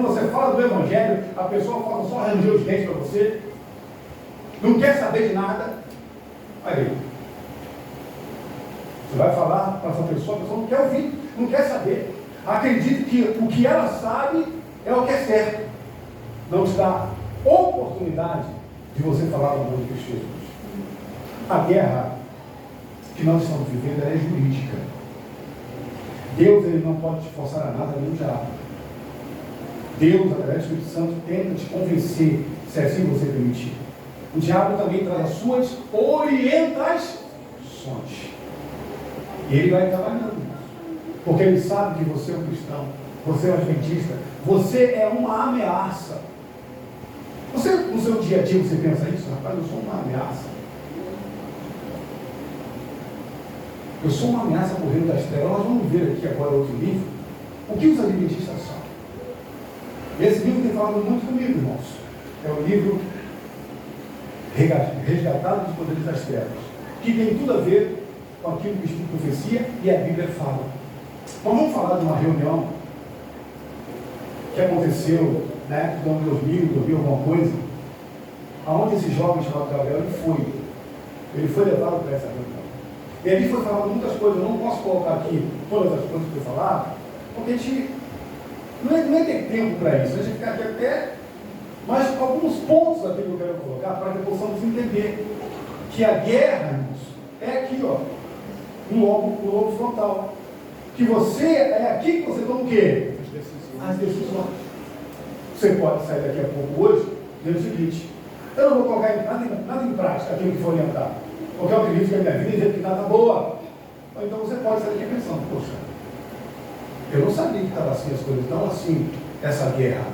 S2: você fala do Evangelho, a pessoa fala só ranger os dentes para você, não quer saber de nada, aí você vai falar para essa pessoa, a pessoa não quer ouvir, não quer saber. Acredite que o que ela sabe é o que é certo. Não te dá oportunidade de você falar do nome de Cristo Jesus. A guerra que nós estamos vivendo é jurídica. Deus, ele não pode te forçar a nada, nem o diabo. Deus, através do Espírito Santo, tenta te convencer, se assim você permitir. O diabo também traz as suas orientações. E ele vai trabalhando. Porque ele sabe que você é um cristão, você é um adventista, você é uma ameaça. Você, no seu dia a dia, você pensa isso? Rapaz, eu sou uma ameaça. Eu sou uma ameaça por reino das trevas. Nós vamos ver aqui agora outro livro. O que os adventistas são? Esse livro tem falado muito comigo, irmãos. É o livro Resgatado dos Poderes das Trevas, que tem tudo a ver com aquilo que o Espírito Profecia e a Bíblia fala. Então vamos falar de uma reunião que aconteceu na época do ano 2000, alguma coisa, aonde esse jovem chamado Gabriel, ele foi levado para essa reunião. E ali foi falado muitas coisas, eu não posso colocar aqui todas as coisas que eu falar, porque a gente não é ter tempo para isso, a gente ficar aqui até, mas alguns pontos aqui que eu quero colocar para que possamos entender que a guerra, irmãos, é aqui, ó, no lobo frontal. Que você, é aqui que você toma o quê? As decisões. Você pode sair daqui a pouco hoje, dizendo o seguinte: eu não vou colocar nada em prática aquilo que foi orientado, porque eu acredito que a minha vida está boa. Ou então você pode sair daqui pensando: poxa, eu não sabia que estava assim as coisas, não assim, essa guerra.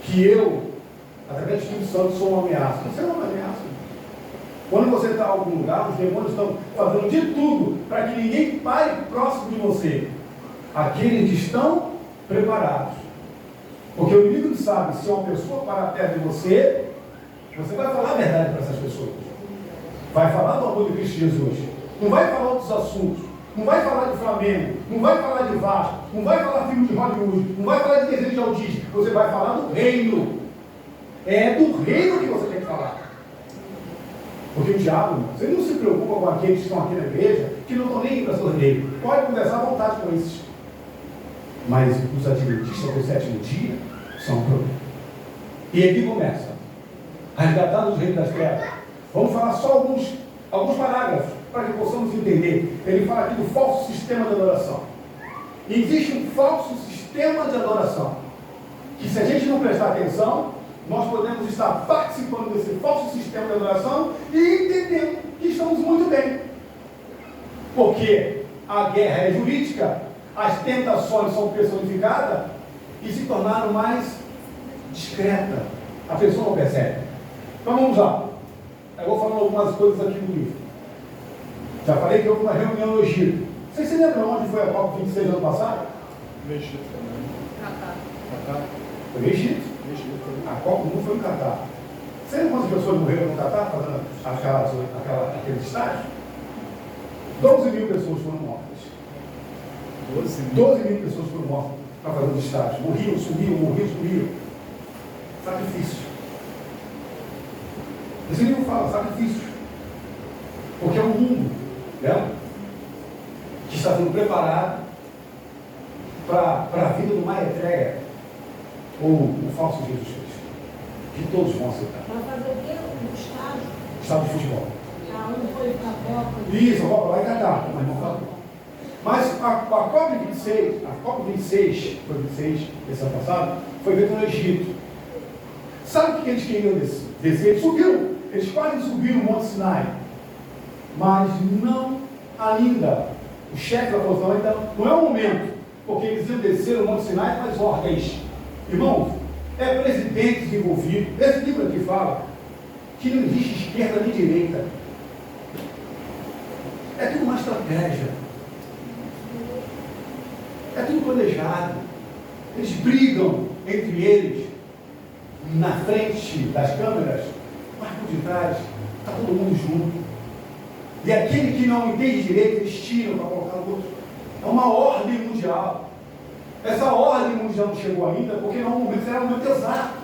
S2: Que eu, através do Espírito Santo, sou uma ameaça. Você não é uma ameaça. Quando você está em algum lugar, os demônios estão fazendo de tudo para que ninguém pare próximo de você. Aqueles que estão preparados. Porque o inimigo sabe, se uma pessoa parar perto de você, você vai falar a verdade para essas pessoas. Vai falar do amor de Cristo Jesus. Não vai falar outros assuntos. Não vai falar de Flamengo. Não vai falar de Vasco. Não vai falar filme de Hollywood. Não vai falar de desejo de autista. Você vai falar do reino. É do reino que você tem que falar. Porque o diabo, você não se preocupa com aqueles que estão aqui na igreja, que não estão nem indo para a sua dele. Pode conversar à vontade com esses. Mas os adventistas do sétimo dia são um problema. E aqui começa. Resgatando os reinos das trevas. Vamos falar só alguns parágrafos, para que possamos entender. Ele fala aqui do falso sistema de adoração. E existe um falso sistema de adoração. Que se a gente não prestar atenção, nós podemos estar participando desse falso sistema de adoração e entendendo que estamos muito bem. Porque a guerra é jurídica, as tentações são personificadas e se tornaram mais discretas. A pessoa não percebe. Então vamos lá. Eu vou falar algumas coisas aqui do livro. Já falei que houve uma reunião no Egito. Vocês se lembram onde foi a Copa 26 do ano passado?
S1: No Egito também. Catar.
S2: Foi no Egito. A Copa do Mundo foi no Catar. Você lembra quantas pessoas morreram no Catar fazendo aquele estágio? 12 mil pessoas foram mortas. 12 mil pessoas foram mortas para fazer os estágios. Morriam, sumiram. Sacrifício. Esse livro fala sacrifício. Porque é um mundo, né, que está sendo preparado para a vida do Maitreya, ou o falso Jesus Cristo, que todos vão aceitar.
S3: Para fazer o quê? No estádio?
S2: Estádio de futebol.
S3: Onde foi para a Copa?
S2: Isso, a Copa lá em Catar, mas não falou. Mas a Copa 26, foi 26, esse ano passado, foi feita no Egito. Sabe o que eles queriam descer? Eles subiram, eles quase subiram o Monte Sinai, mas não ainda. O chefe da posição ainda não é o momento, porque eles iam descer o Monte Sinai com as ordens. Irmãos, é presidentes envolvidos. Esse livro aqui fala que não existe esquerda nem direita. É tudo uma estratégia. É tudo planejado. Eles brigam entre eles na frente das câmeras, mas por detrás está todo mundo junto. E aquele que não entende direito, eles tiram para colocar no outro. É uma ordem mundial. Essa ordem mundial não chegou ainda, porque não será um momento exato.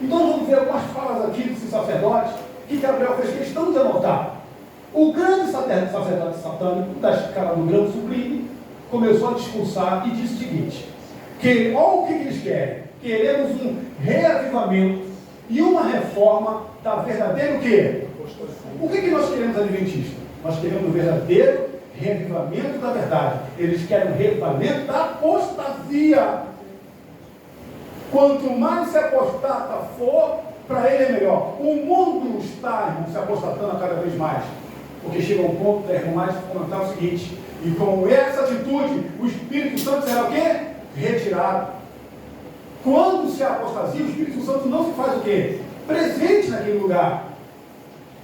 S2: Então vamos ver algumas falas aqui dos sacerdotes que Gabriel fez questão de anotar. O grande sacerdote satânico da escala do grande sublime começou a discursar e disse o seguinte: que olha o que eles querem. Queremos um reavivamento e uma reforma da verdadeira o quê? O que nós queremos, adventistas? Nós queremos o verdadeiro reavivamento da verdade. Eles querem o reavivamento da apostasia. Quanto mais se apostata for, para ele é melhor. O mundo está, irmão, se apostatando a cada vez mais. Porque chega um ponto da irmã mais comentar o seguinte: e com essa atitude, o Espírito Santo será o quê? Retirado. Quando se apostasia, o Espírito Santo não se faz o quê? Presente naquele lugar.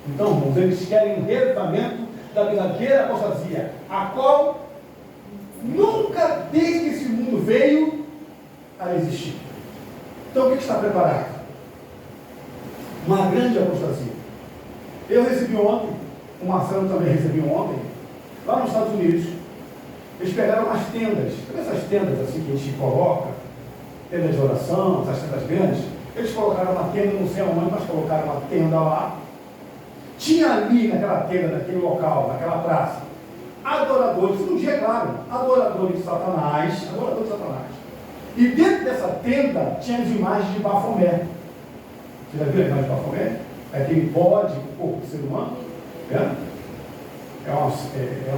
S2: Então, irmãos, eles querem um reavivamento da verdadeira apostasia, a qual nunca desde que esse mundo veio a existir. Então, o que está preparado? Uma grande apostasia. Eu recebi ontem, o Marcelo também recebeu ontem, lá nos Estados Unidos, Eles pegaram umas tendas, sabe essas tendas assim que a gente coloca, tendas de oração, essas tendas grandes. Eles colocaram uma tenda, não sei aonde, mas colocaram uma tenda lá. Tinha ali naquela tenda, naquele local, naquela praça, adoradores, um dia claro, adoradores de Satanás, E dentro dessa tenda tinha as imagens de Bafomé. Você já viu a imagem de Bafomé? É aquele bode do corpo do ser humano. É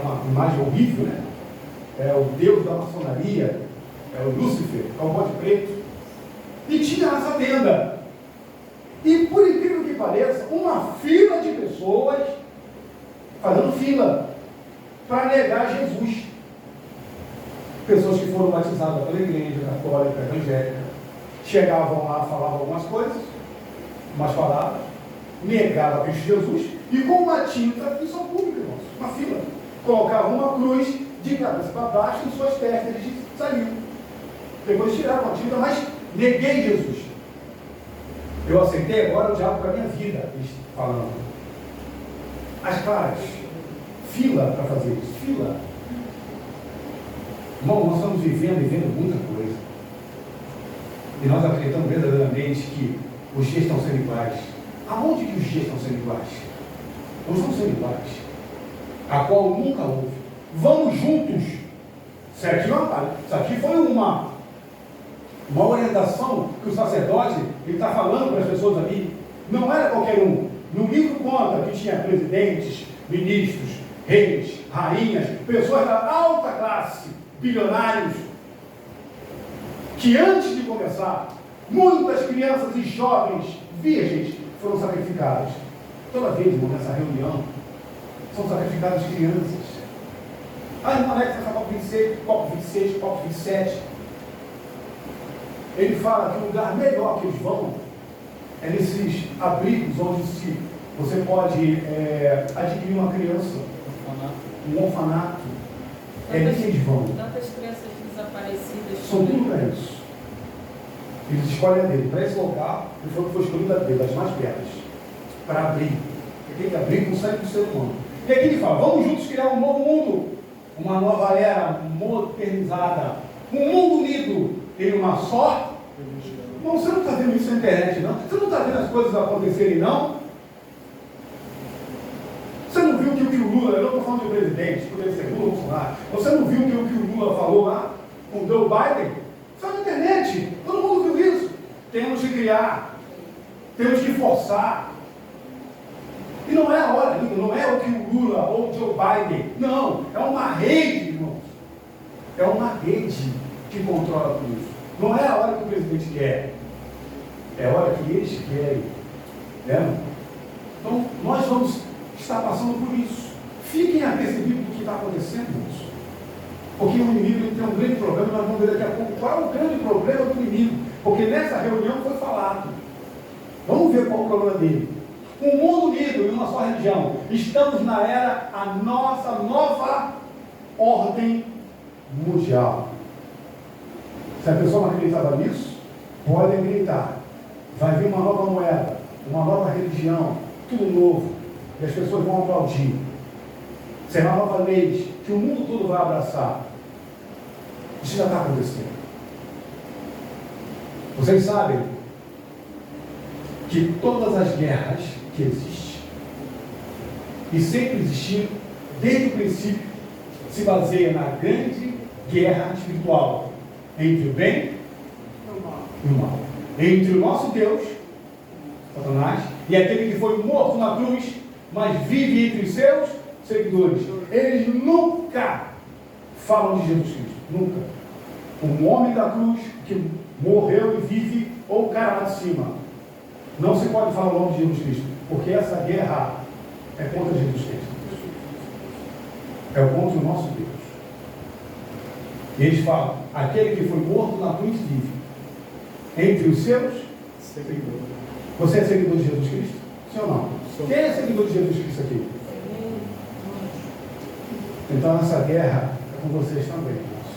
S2: uma imagem horrível, né? É o deus da maçonaria, é o Lúcifer, é o bode preto. E tinha essa tenda. E por incrível que pareça, uma fila de pessoas fazendo fila para negar Jesus. Pessoas que foram batizadas pela igreja católica, evangélica, chegavam lá, falavam algumas coisas, umas palavras, negavam a Cristo Jesus, e com uma tinta, isso é público, irmãos, uma fila, colocavam uma cruz de cabeça para baixo em suas testas, eles saíram. Depois tiraram a tinta, mas neguei Jesus. Eu aceitei agora o diabo para a minha vida, eles falando. As claras, fila para fazer isso, fila. Irmão, nós estamos vivendo e vendo muita coisa. E nós acreditamos verdadeiramente que os dias estão sendo iguais. Aonde que os dias estão sendo iguais? Não estão sendo iguais. A qual nunca houve. Vamos juntos. Isso aqui foi uma orientação que o sacerdote está falando para as pessoas ali. Não era qualquer um. No livro conta que tinha presidentes, ministros, reis, rainhas, pessoas da alta classe, bilionários, que antes de começar, muitas crianças e jovens virgens foram sacrificadas. Toda vez, irmão, nessa reunião, são sacrificadas crianças. Irmão Alex, essa copo 26, copo 26, copo 27. Ele fala que o lugar melhor que eles vão é nesses abrigos onde você pode adquirir uma criança, um orfanato. É ali que eles vão.
S4: Tantas crianças desaparecidas.
S2: São tudo para isso. Eles escolhem a dele. Para esse local, ele foi escolhido a dele, das mais belas, para abrir. Porque tem que abrir com o sangue do ser humano. E aqui ele fala, vamos juntos criar um novo mundo, uma nova era modernizada, um mundo unido em uma só. Bom, você não está vendo isso na internet, não? Você não está vendo as coisas acontecerem, não? Você não viu que o Lula, eu não estou falando de presidente, poderia ser Lula ou Bolsonaro, você não viu que o Lula falou lá com o Joe Biden? Só na internet, todo mundo viu isso. Temos que criar, temos que forçar. E não é a hora, não é o que o Lula ou o Joe Biden, não, é uma rede, irmãos. É uma rede que controla tudo isso. Não é a hora que o presidente quer, é a hora que eles querem. Né? Então, nós vamos estar passando por isso. Fiquem apercebidos do que está acontecendo, irmãos. Porque o inimigo ele tem um grande problema, nós vamos ver daqui a pouco qual é o grande problema do inimigo. Porque nessa reunião foi falado. Vamos ver qual é o problema dele. Um mundo unido em uma só religião. Estamos na era, a nossa nova ordem mundial. Se a pessoa não acreditava nisso, pode acreditar. Vai vir uma nova moeda, uma nova religião, tudo novo. E as pessoas vão aplaudir. Será uma nova lei que o mundo todo vai abraçar. Isso já está acontecendo. Vocês sabem que todas as guerras que existem e sempre existiram, desde o princípio, se baseia na grande guerra espiritual entre o bem e o mal. Entre o nosso Deus, Satanás, e aquele que foi morto na cruz, mas vive entre os seus seguidores. Eles nunca falam de Jesus Cristo. Nunca. Um homem da cruz que morreu e vive, ou o cara lá de cima. Não se pode falar o nome de Jesus Cristo, porque essa guerra é contra Jesus Cristo. É contra o nosso Deus. E eles falam, aquele que foi morto na cruz vive. Entre os seus seguidores. Você é seguidor de Jesus Cristo? Sim ou não? Quem é seguidor de Jesus Cristo aqui? Então essa guerra é com vocês também, irmãos.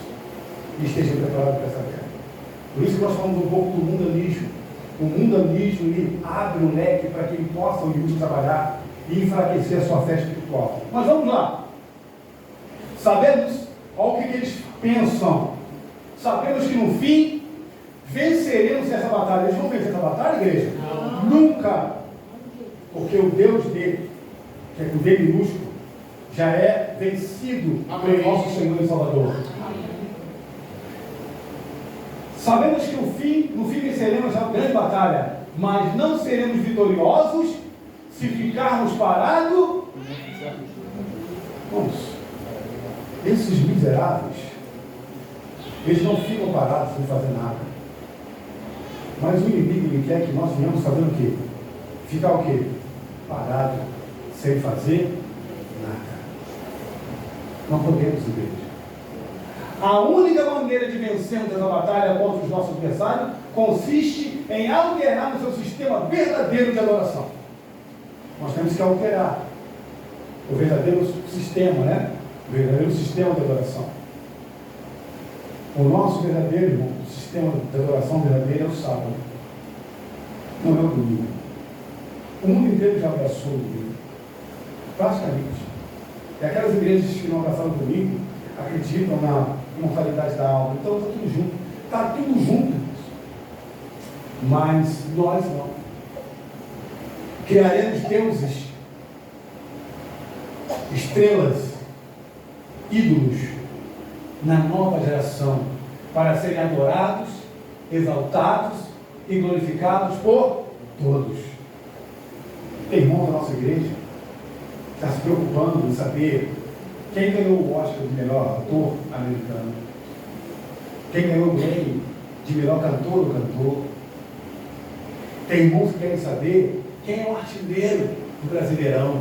S2: E estejam preparados para essa guerra. Por isso que nós falamos um pouco do mundanismo. O mundanismo ele abre o leque para que ele possa o inimigo trabalhar e enfraquecer a sua fé espiritual. Mas vamos lá. Sabemos, Olha o que eles pensam. Sabemos que no fim venceremos essa batalha. Eles vão vencer essa batalha, igreja? Não. Nunca. Porque o Deus dele, que é com D minúsculo, já é vencido pelo nosso Senhor e Salvador. Sabemos que no fim venceremos a grande batalha, mas não seremos vitoriosos se ficarmos parados. Vamos, esses miseráveis, eles não ficam parados sem fazer nada. Mas o inimigo, ele quer que nós venhamos fazendo o quê? Ficar o quê? Parado, sem fazer nada. Não podemos, igreja. A única maneira de vencermos essa batalha contra os nossos adversários consiste em alterar o seu sistema verdadeiro de adoração. Nós temos que alterar o verdadeiro sistema, né? O verdadeiro sistema de adoração. O nosso verdadeiro sistema de adoração verdadeiro é o sábado, não é o domingo. O mundo inteiro já abraçou o domingo, praticamente. E aquelas igrejas que não abraçaram o domingo acreditam na imortalidade da alma. Então está tudo junto. Está tudo junto. Mas nós não. Criaremos deuses, estrelas, ídolos na nova geração para serem adorados, exaltados e glorificados por todos. Tem irmão da nossa igreja que está se preocupando em saber quem ganhou o Oscar de melhor ator americano, quem ganhou o Grammy de melhor cantor ou cantor. Tem irmãos que querem saber quem é o artilheiro do Brasileirão,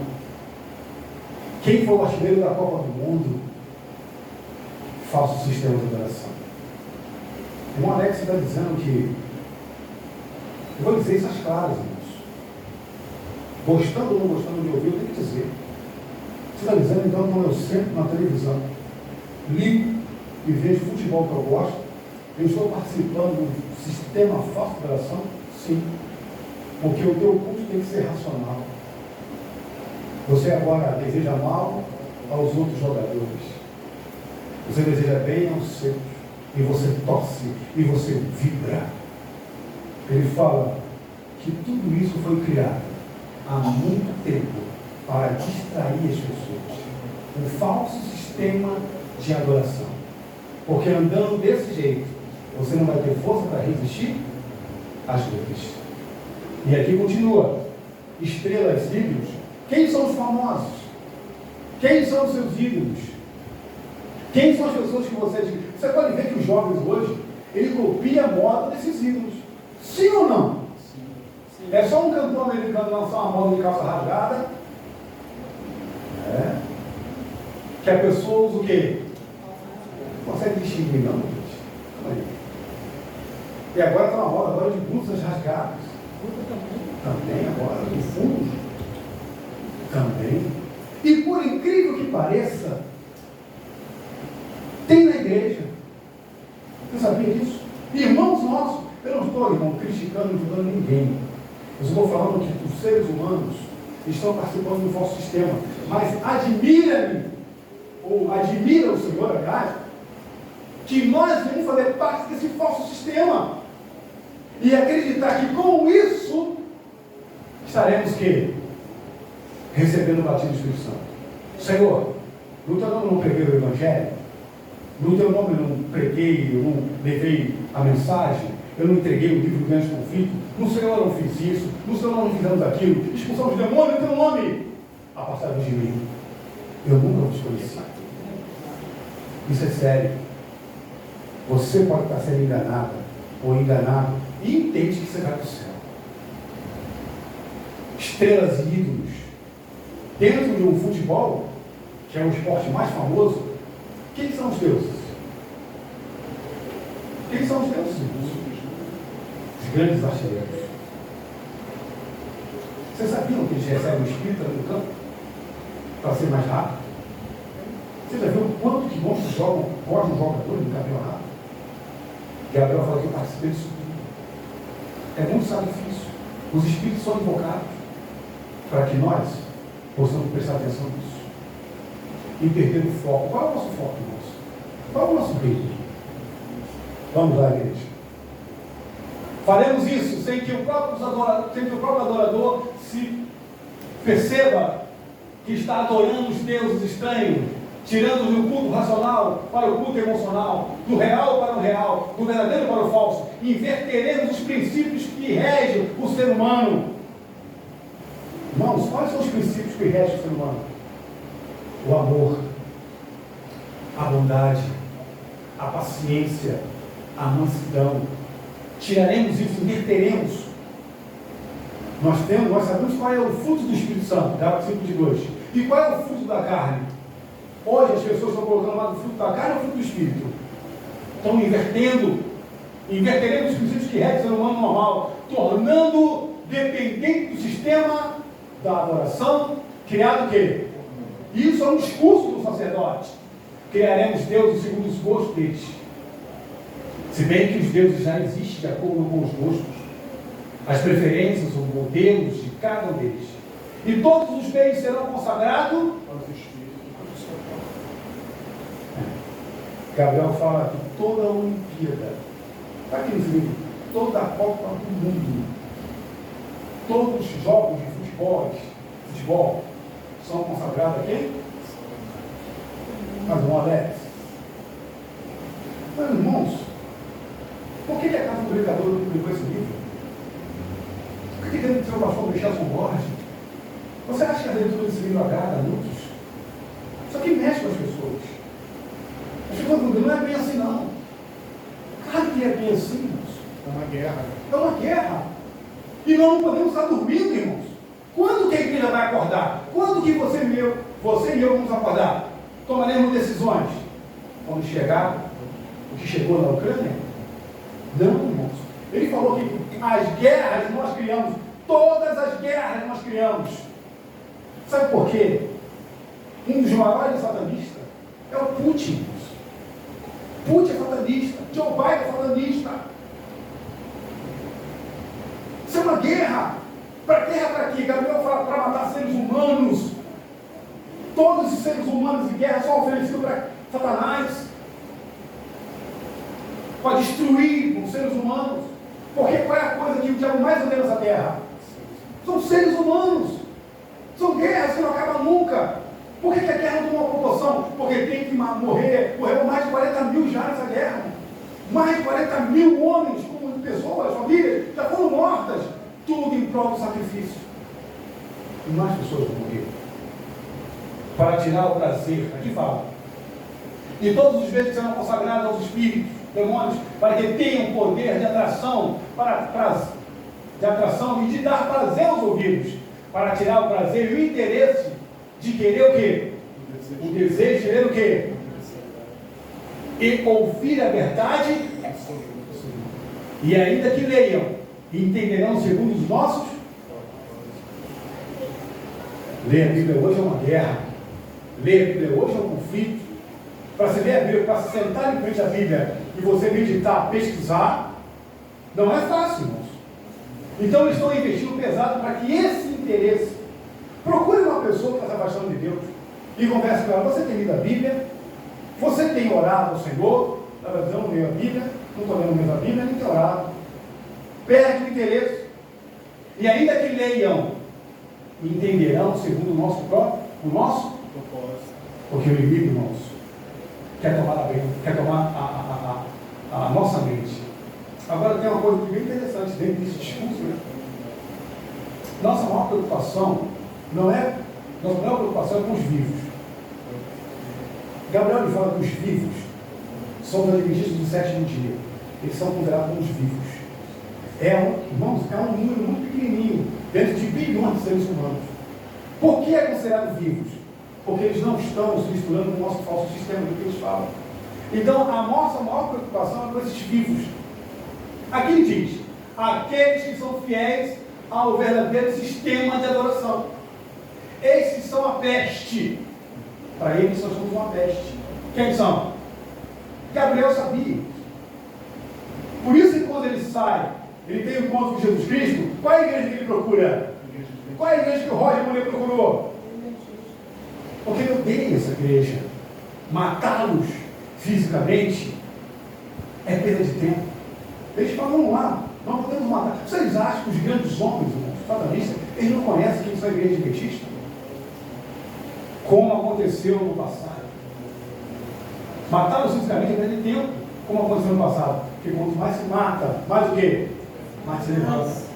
S2: quem foi o artilheiro da Copa do Mundo. Falso sistema de adoração. O irmão Alex está dizendo que, eu vou dizer isso às claras, irmãos. Gostando ou não gostando de ouvir, eu tenho que dizer. Você está dizendo, então, quando eu sento na televisão, ligo e vejo futebol que eu gosto, eu estou participando do sistema falso de adoração? Sim. Porque o teu culto tem que ser racional. Você agora deseja mal aos outros jogadores. Você deseja bem aos seus. E você torce. E você vibra. Ele fala que tudo isso foi criado há muito tempo para distrair as pessoas. Um falso sistema de adoração. Porque andando desse jeito, você não vai ter força para resistir às lutas. E aqui continua. Estrelas, ídolos. Quem são os famosos? Quem são os seus ídolos? Quem são as pessoas que você diz? Você pode ver que os jovens hoje, ele copia a moda desses ídolos. Sim ou não? Sim. É só um cantor americano lançar uma moda de calça rasgada. Que a pessoa usa o quê? Não consegue distinguir, não, gente. Calma aí. E agora está uma moda agora de blusas rasgadas. Também agora, no fundo. Também. E por incrível que pareça, tem na igreja. Você sabia disso? Irmãos nossos, eu não estou, irmão, criticando, não julgando ninguém. Eu estou falando que os seres humanos estão participando do falso sistema. Mas admira-me, ou admira o Senhor, aliás, que nós vamos fazer parte desse falso sistema. E acreditar que com isso estaremos que? Recebendo o batismo do Espírito Santo. Senhor, no teu nome eu não preguei o Evangelho, no teu nome eu não preguei, eu não levei a mensagem, eu não entreguei o livro do grande conflito, no Senhor eu não fiz isso, no Senhor nós não fizemos aquilo, expulsamos os demônios no teu nome, afastados de mim. Eu nunca vos conheci. Isso é sério. Você pode estar sendo enganada ou enganado e entende que você vai para o céu. Estrelas e ídolos. Dentro de um futebol, que é o esporte mais famoso, quem são os deuses? Quem são os deuses? Os grandes artilheiros. Vocês sabiam que eles recebem o espírito no campo? Para ser mais rápido? Você já viu quanto que monstros jogam, gostam de jogadores no campeonato? Gabriel fala que eu participei disso tudo. É muito sacrifício. Os espíritos são invocados para que nós possamos prestar atenção nisso e perder o foco. Qual é o nosso foco, irmãos? Qual é o nosso ritmo? Vamos lá, igreja. Faremos isso sem que o próprio adorador se perceba que está adorando os deuses estranhos, tirando do culto racional para o culto emocional, do real para o real, do verdadeiro para o falso. Inverteremos os princípios que regem o ser humano. Irmãos, quais são os princípios que regem o ser humano? O amor, a bondade, a paciência, a mansidão. Tiraremos isso, inverteremos. Nós sabemos qual é o fruto do Espírito Santo, Gálatas 5:2. E qual é o fruto da carne? Hoje as pessoas estão colocando lá o fruto da carne ou o fruto do Espírito? Estão inverteremos os princípios que regem o ser humano normal, tornando dependente do sistema da adoração, criado o quê? Isso é um discurso do sacerdote. Criaremos deuses segundo os gostos deles. Se bem que os deuses já existem de acordo com os gostos, as preferências, os modelos de cada um deles. E todos os bens serão consagrados aos espíritos. Gabriel fala que toda a Olimpíada, está aqui no livro, toda a Copa do Mundo, todos os jogos de futebol são consagrados a quem? Mas não, Alex. Mas, irmãos, por que a Casa do Brigador não publicou esse livro? Por que o seu pastor Michelson Borges? Você acha que a leitura desse livro agrada a muitos? Isso aqui mexe com as pessoas. As pessoas não é bem assim, não. Claro que é bem assim, irmãos.
S1: É uma guerra.
S2: É uma guerra. E nós não podemos estar dormindo, irmãos. Quando que a igreja vai acordar? Quando que você e eu vamos acordar? Tomaremos decisões. Quando chegar o que chegou na Ucrânia? Não, irmãos. Ele falou que as guerras nós criamos. Todas as guerras nós criamos. Sabe por quê? Um dos maiores satanistas é o Putin, irmãos. Putin é satanista. Joe Biden é satanista. Isso é uma guerra. Guerra para quê? Gabriel fala para matar seres humanos. Todos os seres humanos em guerra são oferecidos para Satanás. Para destruir os seres humanos. Porque qual é a coisa que o diabo mais odeia nessa terra? São seres humanos. São guerras que não acabam nunca. Por que a guerra não tem uma proporção? Porque tem que morrer. Morreram mais de 40 mil já nessa guerra. Mais de 40 mil homens, como pessoas, famílias, já foram mortas. Tudo em prol do sacrifício. E mais pessoas vão morrer. Para tirar o prazer, aqui fala. E todos os vezes serão consagrados aos espíritos, demônios, para que tenham poder de atração, de atração e de dar prazer aos ouvidos, para tirar o prazer e o interesse de querer o quê? O desejo de querer o quê? E ouvir a verdade, e ainda que leiam, e entenderão segundo os nossos. Ler a Bíblia hoje é uma guerra. Ler a Bíblia hoje é um conflito. Para você ler a Bíblia, para se sentar em frente à Bíblia e você meditar, pesquisar, não é fácil, irmãos. Então eles estão investindo pesado para que esse interesse. Procure uma pessoa que está se afastando de Deus e converse com ela. Você tem lido a Bíblia? Você tem orado ao Senhor? Na verdade, eu não leio a Bíblia, não estou lendo mesmo a Bíblia, nem tenho orado. Perde o interesse. E ainda que leiam, entenderão segundo o nosso próprio, o nosso propósito. Porque o inimigo, irmãos, quer tomar a nossa mente. Agora tem uma coisa bem interessante dentro desse discurso, né? Nossa maior preocupação não é com os vivos. Gabriel lhe fala que os vivos são os adventistas do sétimo dia. Eles são considerados como os vivos. Irmãos, é um número muito pequenininho, dentro de bilhões de seres humanos. Por que é considerado vivos? Porque eles não estão se misturando com o nosso falso sistema do que eles falam. Então, a nossa maior preocupação é com esses vivos. Aqui ele diz, aqueles que são fiéis ao verdadeiro sistema de adoração. Esses são a peste. Para eles, nós somos uma peste. Quem são? Gabriel sabia. Por isso que quando ele sai, ele tem um encontro com Jesus Cristo, qual é a igreja que ele procura? Qual é a igreja que o Roger Monet procurou? Porque ele odeia essa igreja. Matá-los fisicamente, é perda de tempo. Eles falam, vamos lá, nós podemos matar. Vocês acham que os grandes homens, os satanistas, eles não conhecem quem são a igreja adventista? Como aconteceu no passado. Mataram fisicamente é perda de tempo, como aconteceu no passado. Porque quanto mais se mata, mais o quê? Mais se levanta.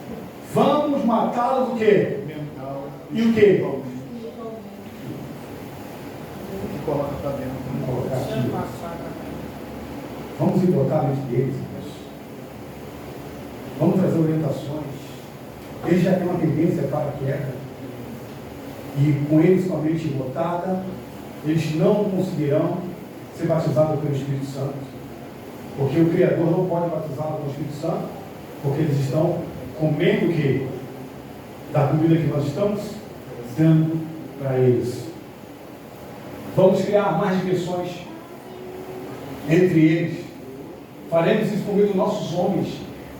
S2: Vamos matá-los o quê?
S1: Mental.
S2: E o quê?
S1: Que coloca para dentro.
S2: Vamos colocar aqui. Vamos invocar a mente deles. Vamos trazer orientações. Eles já têm uma tendência para a queda. E com eles com a mente botada, eles não conseguirão ser batizados pelo Espírito Santo. Porque o Criador não pode batizá-los com o Espírito Santo, porque eles estão comendo o quê? Da comida que nós estamos dando para eles. Vamos criar mais divisões entre eles. Faremos isso por meio dos nossos homens,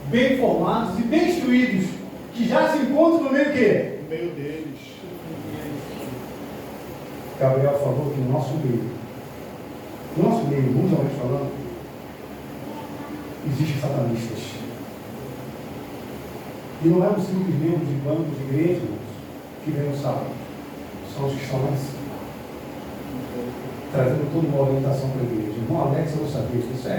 S2: bem formados e bem instruídos, que já se encontram no meio do quê?
S1: No meio deles.
S2: Gabriel falou que no nosso meio, mundialmente falando, existem satanistas. E não é um simples membro de bancos de igreja que vem no sábado. São os que estão lá em cima, trazendo toda uma orientação para a igreja. Irmão Alex, eu não sabia disso.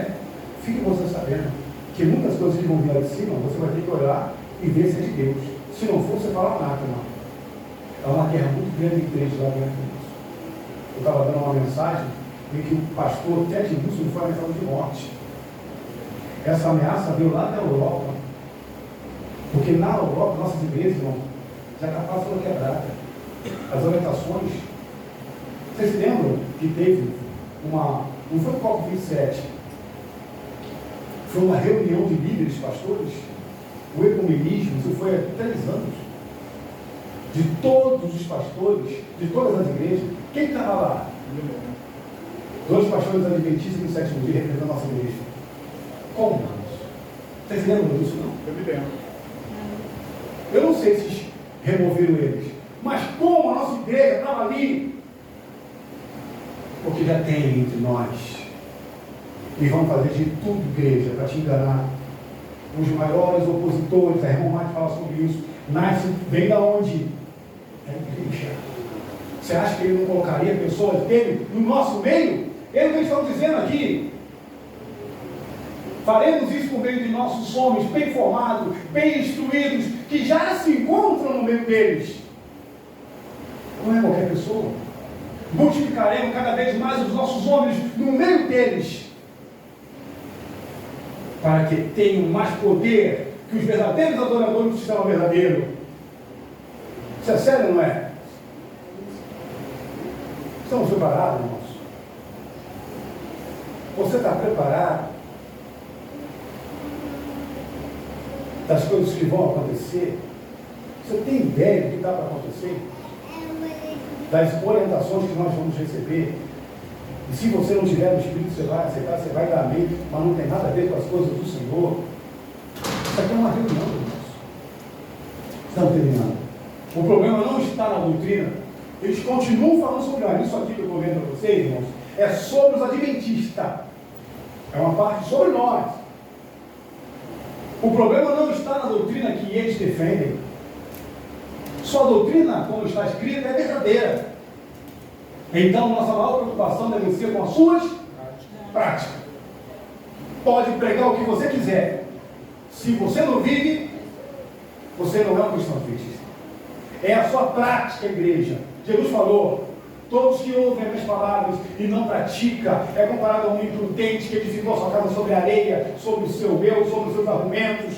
S2: Fique você sabendo que muitas coisas que vão vir lá de cima, você vai ter que olhar e ver se é de Deus. Se não for, você fala nada, irmão. É uma guerra muito grande de igreja lá dentro disso. Eu estava dando uma mensagem em que o pastor Ted Wilson foi ameaçado de morte. Essa ameaça veio lá da Europa. Porque na Europa, nossas igrejas, irmão, já está quase toda quebrada. As orientações. Vocês se lembram que teve uma. Não foi o COP27. Foi uma reunião de líderes pastores. O ecumenismo, isso foi há 3 anos. De todos os pastores, de todas as igrejas. Quem estava lá? 2 pastores adventistas no 7º dia representando a nossa igreja. Como? Vocês lembram disso, não?
S1: Eu me lembro.
S2: Eu não sei se removeram eles, mas como a nossa igreja estava ali, porque já tem entre nós, e vão fazer de tudo, igreja, para te enganar. Os maiores opositores, a irmã Mate fala sobre isso, vem da onde? Da igreja. Você acha que ele não colocaria pessoas dele no nosso meio? É o que eles estão dizendo aqui. Faremos isso por meio de nossos homens bem formados, bem instruídos, que já se encontram no meio deles. Não é qualquer pessoa. Multiplicaremos cada vez mais os nossos homens no meio deles, para que tenham mais poder que os verdadeiros adoradores do sistema verdadeiro. Isso é sério ou não é? Estamos preparados, irmãos? Você está preparado das coisas que vão acontecer? Você tem ideia do que está para acontecer? Das orientações que nós vamos receber? E se você não tiver no Espírito, você vai aceitar, você vai dar amém, mas não tem nada a ver com as coisas do Senhor. Isso aqui é uma reunião, irmãos. Estamos terminando. O problema não está na doutrina. Eles continuam falando sobre isso aqui que eu estou vendo para vocês, irmãos. É sobre os adventistas. É uma parte sobre nós. O problema não está na doutrina que eles defendem. Sua doutrina, como está escrita, é verdadeira. Então, nossa maior preocupação deve ser com as suas práticas. Pode pregar o que você quiser. Se você não vive, você não é um cristão adventista. É a sua prática, igreja. Jesus falou: todos que ouvem as minhas palavras e não praticam, é comparado a um imprudente que edificou a sua casa sobre a areia, sobre o seu eu, sobre os seus argumentos.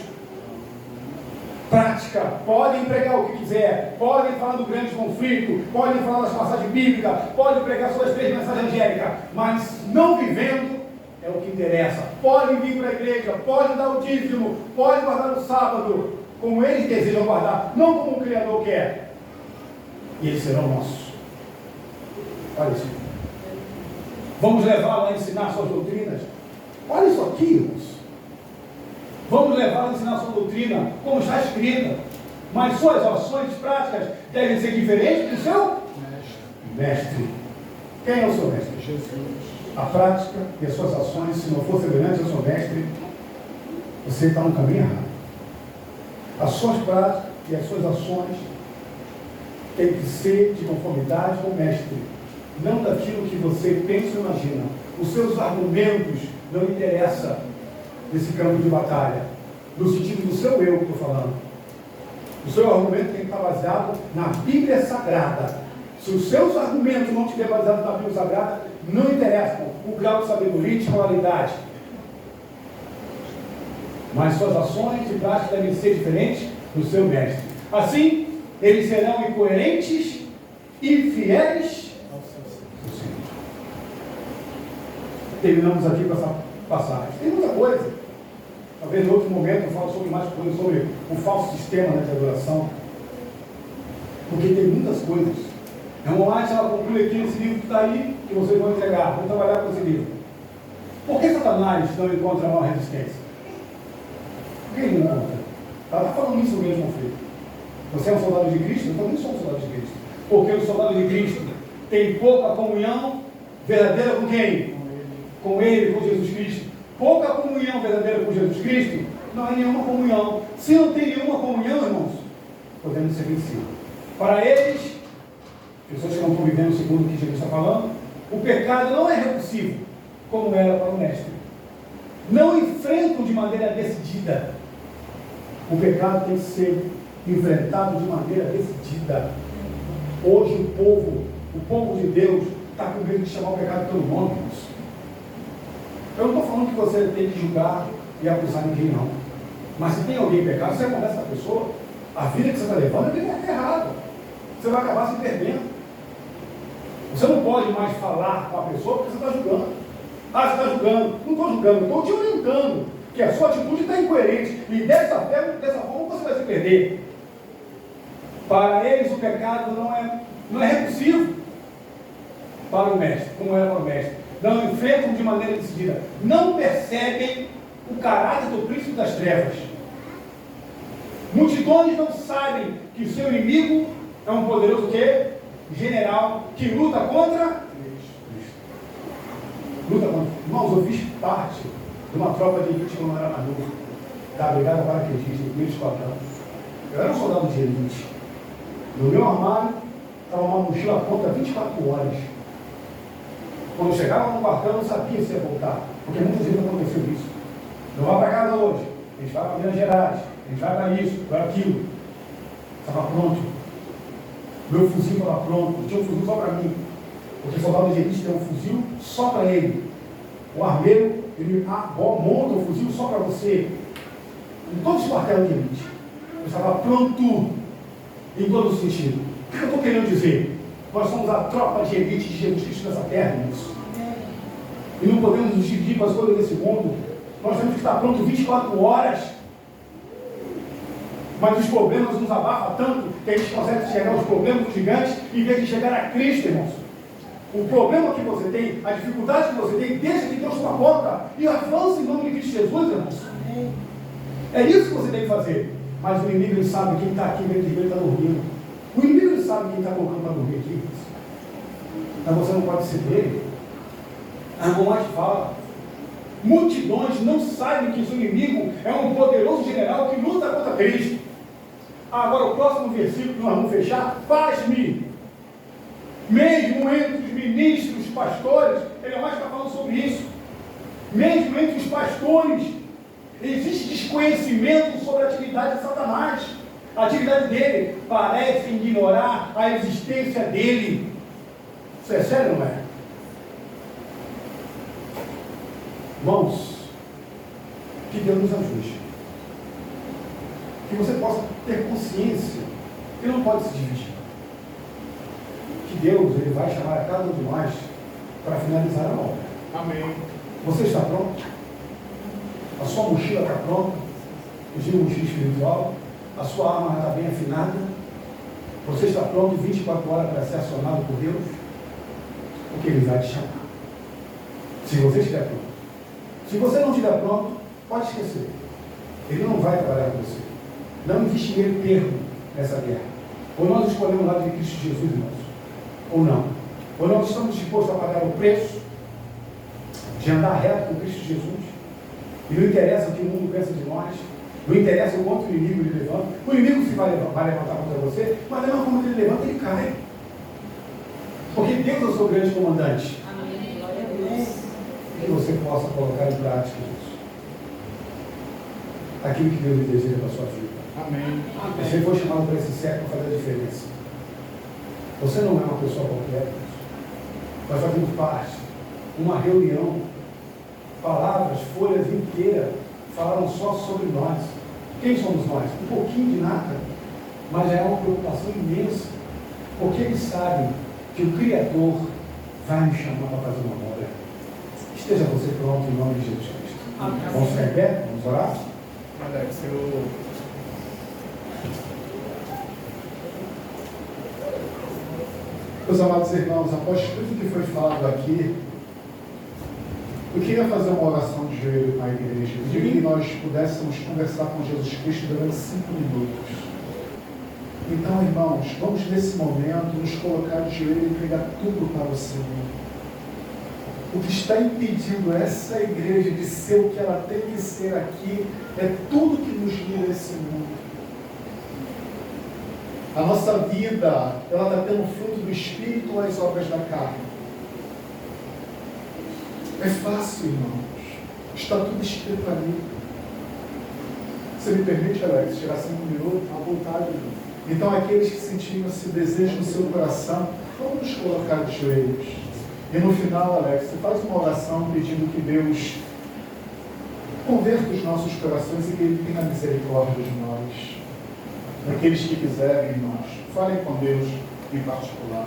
S2: Prática, podem pregar o que quiser, podem falar do grande conflito, podem falar das passagens bíblicas, podem pregar sobre as 3 mensagens angélicas, mas não vivendo é o que interessa. Podem vir para a igreja, podem dar o dízimo, podem guardar o sábado, como eles desejam guardar, não como o Criador quer. E eles serão nossos. Olha isso. Vamos levá-lo a ensinar suas doutrinas. Olha isso aqui, irmãos. Vamos levá-lo a ensinar sua doutrina, como está escrita. Mas suas ações práticas devem ser diferentes do seu mestre. Quem é o seu mestre?
S1: Jesus.
S2: a prática e as suas ações, se não for semelhante ao seu mestre, você está no caminho errado. As suas práticas e as suas ações têm que ser de conformidade com o mestre, não daquilo que você pensa ou imagina. Os seus argumentos não interessam nesse campo de batalha, no sentido do seu eu que eu estou falando. O seu argumento tem que estar baseado na Bíblia Sagrada. Se os seus argumentos não estiverem baseados na Bíblia Sagrada, não interessa o grau de sabedoria e de moralidade. Mas suas ações e práticas devem ser diferentes do seu mestre. Assim, eles serão incoerentes e infiéis ao Senhor. Terminamos aqui com essa passagem. Tem muita coisa. Talvez em outro momento eu falo sobre mais coisas, sobre o falso sistema de adoração. Porque tem muitas coisas. Vamos lá, ela conclui aqui nesse livro que está aí, que vocês vão entregar. Vamos trabalhar com esse livro. Por que Satanás não encontra maior resistência? Por que ele não encontra? Ela está falando isso mesmo, conflito. Você é um soldado de Cristo? Eu também sou um soldado de Cristo. Porque o soldado de Cristo tem pouca comunhão verdadeira com quem? Com Ele, com Jesus Cristo. Pouca comunhão verdadeira com Jesus Cristo não é nenhuma comunhão. Se não tem nenhuma comunhão, irmãos, podemos ser vencidos. Para eles, pessoas que não estão vivendo segundo o que Jesus está falando, o pecado não é repulsivo, como era para o mestre. Não enfrentam de maneira decidida. O pecado tem que ser enfrentado de maneira decidida. Hoje o povo de Deus, está com medo de chamar o pecado pelo nome, irmãos. Eu não estou falando que você tem que julgar e acusar ninguém, não. Mas se tem alguém pecado, você conversa com a pessoa, a vida que você está levando é errada. Você vai acabar se perdendo. Você não pode mais falar com a pessoa porque você está julgando. Ah, você está julgando. Não estou julgando, estou te orientando. Que a sua atitude está incoerente. E dessa forma você vai se perder. Para eles o pecado não é repulsivo para o mestre, como era para o mestre. Não enfrentam de maneira decidida. Não percebem o caráter do príncipe das trevas. Multidões não sabem que o seu inimigo é um poderoso quê? General que luta contra Cristo. Luta contra. Irmãos, eu fiz parte de uma tropa de elite quando eu era mais novo, da Brigada Paraquedista, do primeiro esquadrão. Eu era um soldado de elite. No meu armário estava uma mochila pronta 24 horas. Quando eu chegava no quartel, eu não sabia se ia voltar, porque muitas vezes aconteceu isso. Não vai para casa hoje, a gente vai para Minas Gerais, a gente vai para isso, para aquilo. Estava pronto. Meu fuzil estava pronto, eu tinha um fuzil só para mim. Porque o soldado de elite tem um fuzil só para ele. O armeiro, ele monta o fuzil só para você. Em todos os quartéis de elite. Eu estava pronto em todo o sentido. O que eu estou querendo dizer? Nós somos a tropa de elite de Jesus Cristo nessa terra, irmãos. E não podemos nos dividir com as coisas desse mundo. Nós temos que estar pronto 24 horas. Mas os problemas nos abafam tanto que a gente consegue chegar aos problemas dos gigantes em vez de chegar a Cristo, irmãos. O problema que você tem, a dificuldade que você tem, deixa que Deus toma conta e avança em nome de Cristo Jesus, irmãos. É isso que você tem que fazer. Mas o inimigo, ele sabe quem está aqui dentro de ele está dormindo. O inimigo, ele sabe quem está colocando para dormir aqui. Mas você não pode ser dele. A irmã fala. Multidões não sabem que o seu inimigo é um poderoso general que luta contra Cristo. Agora o próximo versículo que nós vamos fechar, pasme. Mesmo entre os ministros, pastores, ele mais está falando sobre isso. Mesmo entre os pastores, existe desconhecimento sobre a atividade de Satanás. A atividade dele parece ignorar a existência dele. Isso é sério, não é? Irmãos, que Deus nos ajude. Que você possa ter consciência que não pode se dividir. Que Deus, ele vai chamar a cada um de nós para finalizar a obra.
S1: Amém.
S2: Você está pronto? A sua mochila está pronta? Eu digo mochila espiritual. A sua arma está bem afinada? Você está pronto 24 horas para ser acionado por Deus? Porque Ele vai te chamar. Se você estiver pronto. Se você não estiver pronto, pode esquecer. Ele não vai trabalhar com você. Não existe meio termo nessa guerra. Ou nós escolhemos o lado de Cristo Jesus, irmãos, ou não. Ou nós estamos dispostos a pagar o preço de andar reto com Cristo Jesus. E não interessa o que o mundo pensa de nós, não interessa o quanto o inimigo lhe levanta. O inimigo se vai levantar contra você, mas da mesma forma que ele levanta, ele cai. Porque Deus é o seu grande comandante.
S4: Amém. Glória a Deus.
S2: Que você possa colocar em prática isso. Aquilo que Deus deseja para a sua vida.
S1: Amém.
S2: Você foi chamado para esse século para fazer a diferença. Você não é uma pessoa qualquer. Nós fazemos parte. Uma reunião, palavras, folhas inteiras falaram só sobre nós. Quem somos nós? Um pouquinho de nada, mas é uma preocupação imensa, porque eles sabem que o Criador vai me chamar para fazer uma obra. Esteja você pronto em nome de Jesus Cristo.
S4: Amém.
S2: Vamos ficar em pé? Vamos orar?
S1: Alex, Meus amados irmãos, após tudo que foi falado aqui, eu queria fazer uma oração de joelho na igreja. Eu queria que nós pudéssemos conversar com Jesus Cristo durante 5 minutos. Então, irmãos, vamos nesse momento nos colocar de joelho e entregar tudo para o Senhor. O que está impedindo essa igreja de ser o que ela tem que ser aqui é tudo que nos liga a esse mundo. A nossa vida, ela está tendo fruto do Espírito ou as obras da carne? É fácil, irmãos. Está tudo escrito ali. Você me permite, Alex, tirar 5 minutos? À vontade. Então, aqueles que sentiam esse desejo no seu coração, vamos nos colocar de joelhos. E no final, Alex, você faz uma oração pedindo que Deus converta os nossos corações e que Ele tenha misericórdia de nós. Aqueles que quiserem, irmãos, falem com Deus em particular.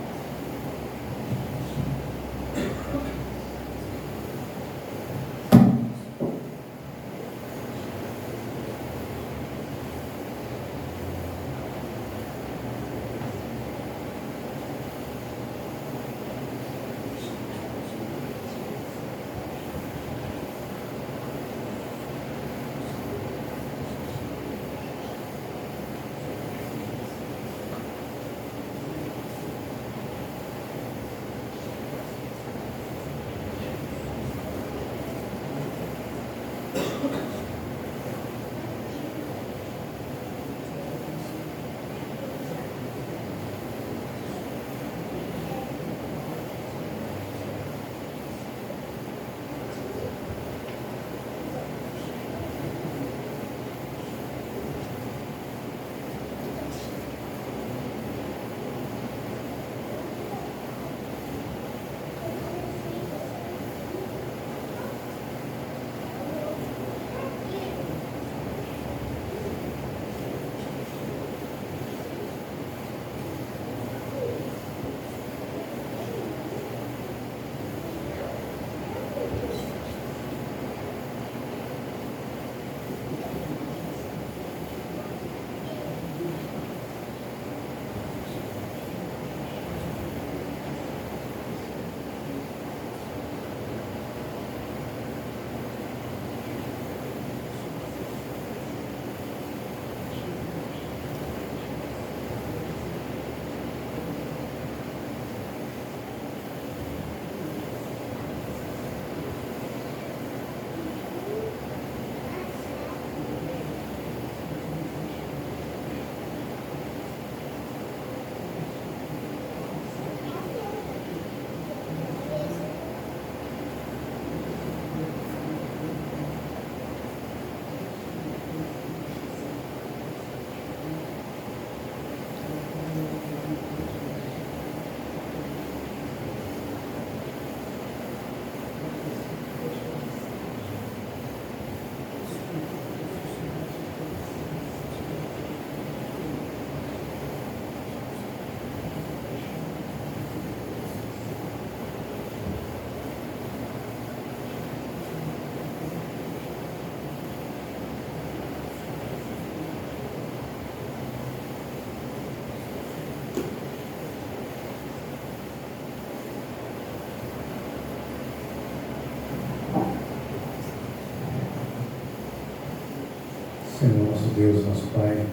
S2: Senhor, nosso Deus, nosso Pai,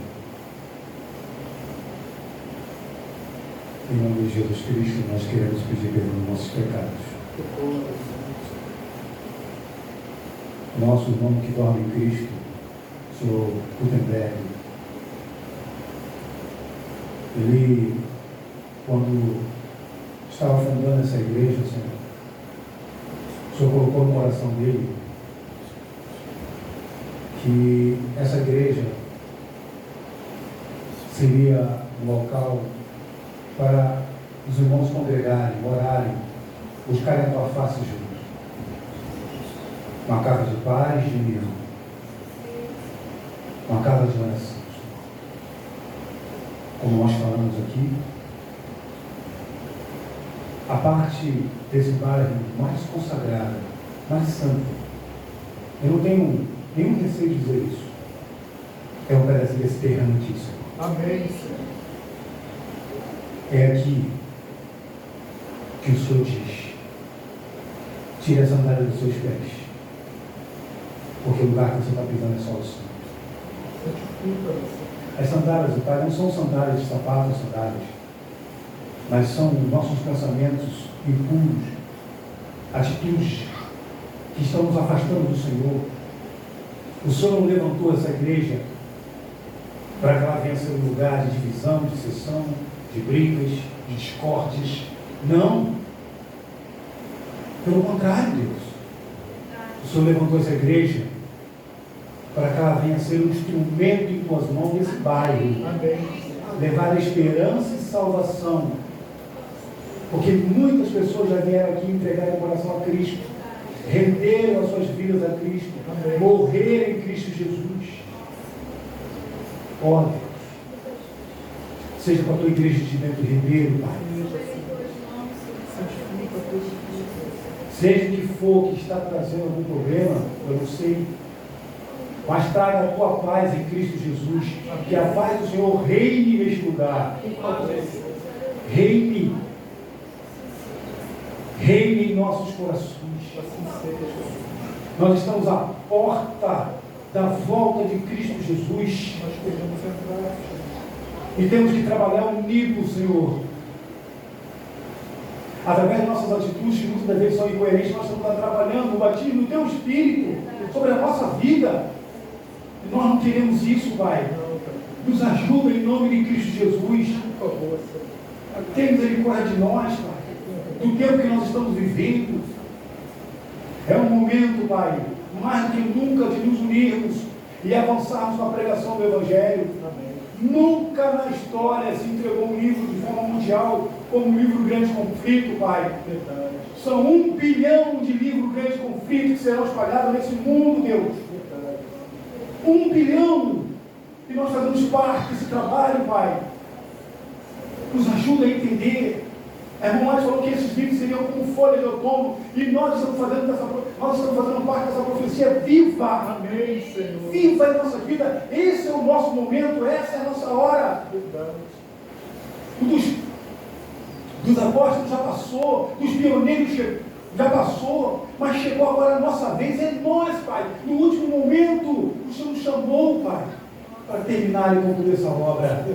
S2: em nome de Jesus Cristo, nós queremos pedir perdão dos nossos pecados. nosso irmão que dorme em Cristo, o senhor Gutenberg. Ele, quando estava fundando essa igreja, o senhor colocou no coração dele que essa igreja seria um local para os irmãos congregarem, orarem, buscarem a tua face juntos. Uma casa de paz, de união. Uma casa de oração. Como nós falamos aqui, a parte desse bairro mais consagrada, mais santa, eu não tenho nenhum receio de dizer isso. É um pedacinho desse terreno aqui, Senhor.
S1: Amém, Senhor.
S2: É aqui que o Senhor diz: tire a sandália dos seus pés, porque o lugar que você está pisando é só o Senhor. As sandálias do Pai não são sandálias de sapato, sandálias, mas são nossos pensamentos impuros, atitudes que estão nos afastando do Senhor. O Senhor não levantou essa igreja para que ela venha ser um lugar de divisão, de dissensão, de brigas, de discórdias. Não. Pelo contrário, Deus. O Senhor levantou essa igreja para que ela venha ser um instrumento em tuas mãos nesse bairro. Levar esperança e salvação. Porque muitas pessoas já vieram aqui entregar o coração a Cristo, renderam as suas vidas a Cristo, morreram em Cristo Jesus. Ó Deus, seja com a tua igreja de dentro do Ribeiro, Pai. Seja o que for que está trazendo algum problema, eu não sei, mas traga a tua paz em Cristo Jesus, que a paz do Senhor reine neste lugar. Reine em nossos corações. Nós estamos à porta da volta de Cristo Jesus. E temos que trabalhar unidos, Senhor. Através de nossas atitudes, que muitas vezes são incoerentes, nós estamos trabalhando o batismo do teu Espírito sobre a nossa vida. E nós não queremos isso, Pai. Nos ajuda em nome de Cristo Jesus. Tenha misericórdia de nós, Pai, do tempo que nós estamos vivendo. É um momento, Pai, mais do que nunca, de nos unirmos e avançarmos na pregação do Evangelho. Nunca na história se entregou um livro de forma mundial como o livro Grande Conflito, Pai. São 1 bilhão de livros Grande Conflito que serão espalhados nesse mundo, Deus. 1 bilhão. E nós fazemos parte desse trabalho, Pai. Nos ajuda a entender. A irmã Mari falou que esses livros seriam como folha de outono, e nós estamos fazendo parte dessa profecia viva.
S1: Amém, Senhor.
S2: Viva em nossa vida. Esse é o nosso momento, essa é a nossa hora. Dos apóstolos já passou, dos pioneiros já passou, mas chegou agora a nossa vez, é nós, Pai. No último momento, o Senhor nos chamou, Pai, para terminar e concluir essa obra.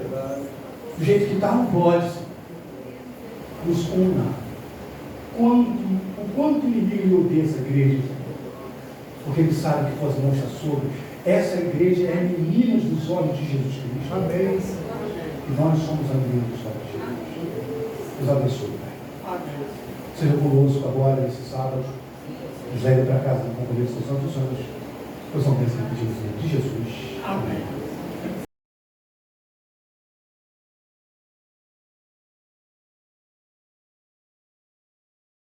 S2: Do jeito que está, não pode, Senhor. Nos una. O quanto inimigo odeia essa igreja, porque ele sabe que tuas mãos estão sobre. Essa igreja é a menina dos olhos de Jesus Cristo.
S1: Amém.
S2: E nós somos a menina dos olhos de Jesus. Nos abençoe, Pai.
S1: Amém.
S2: Seja conosco agora, nesse sábado. Nos leve para casa na companhia dos seus santos sonhos. Pois são pensamento de Jesus. Amém.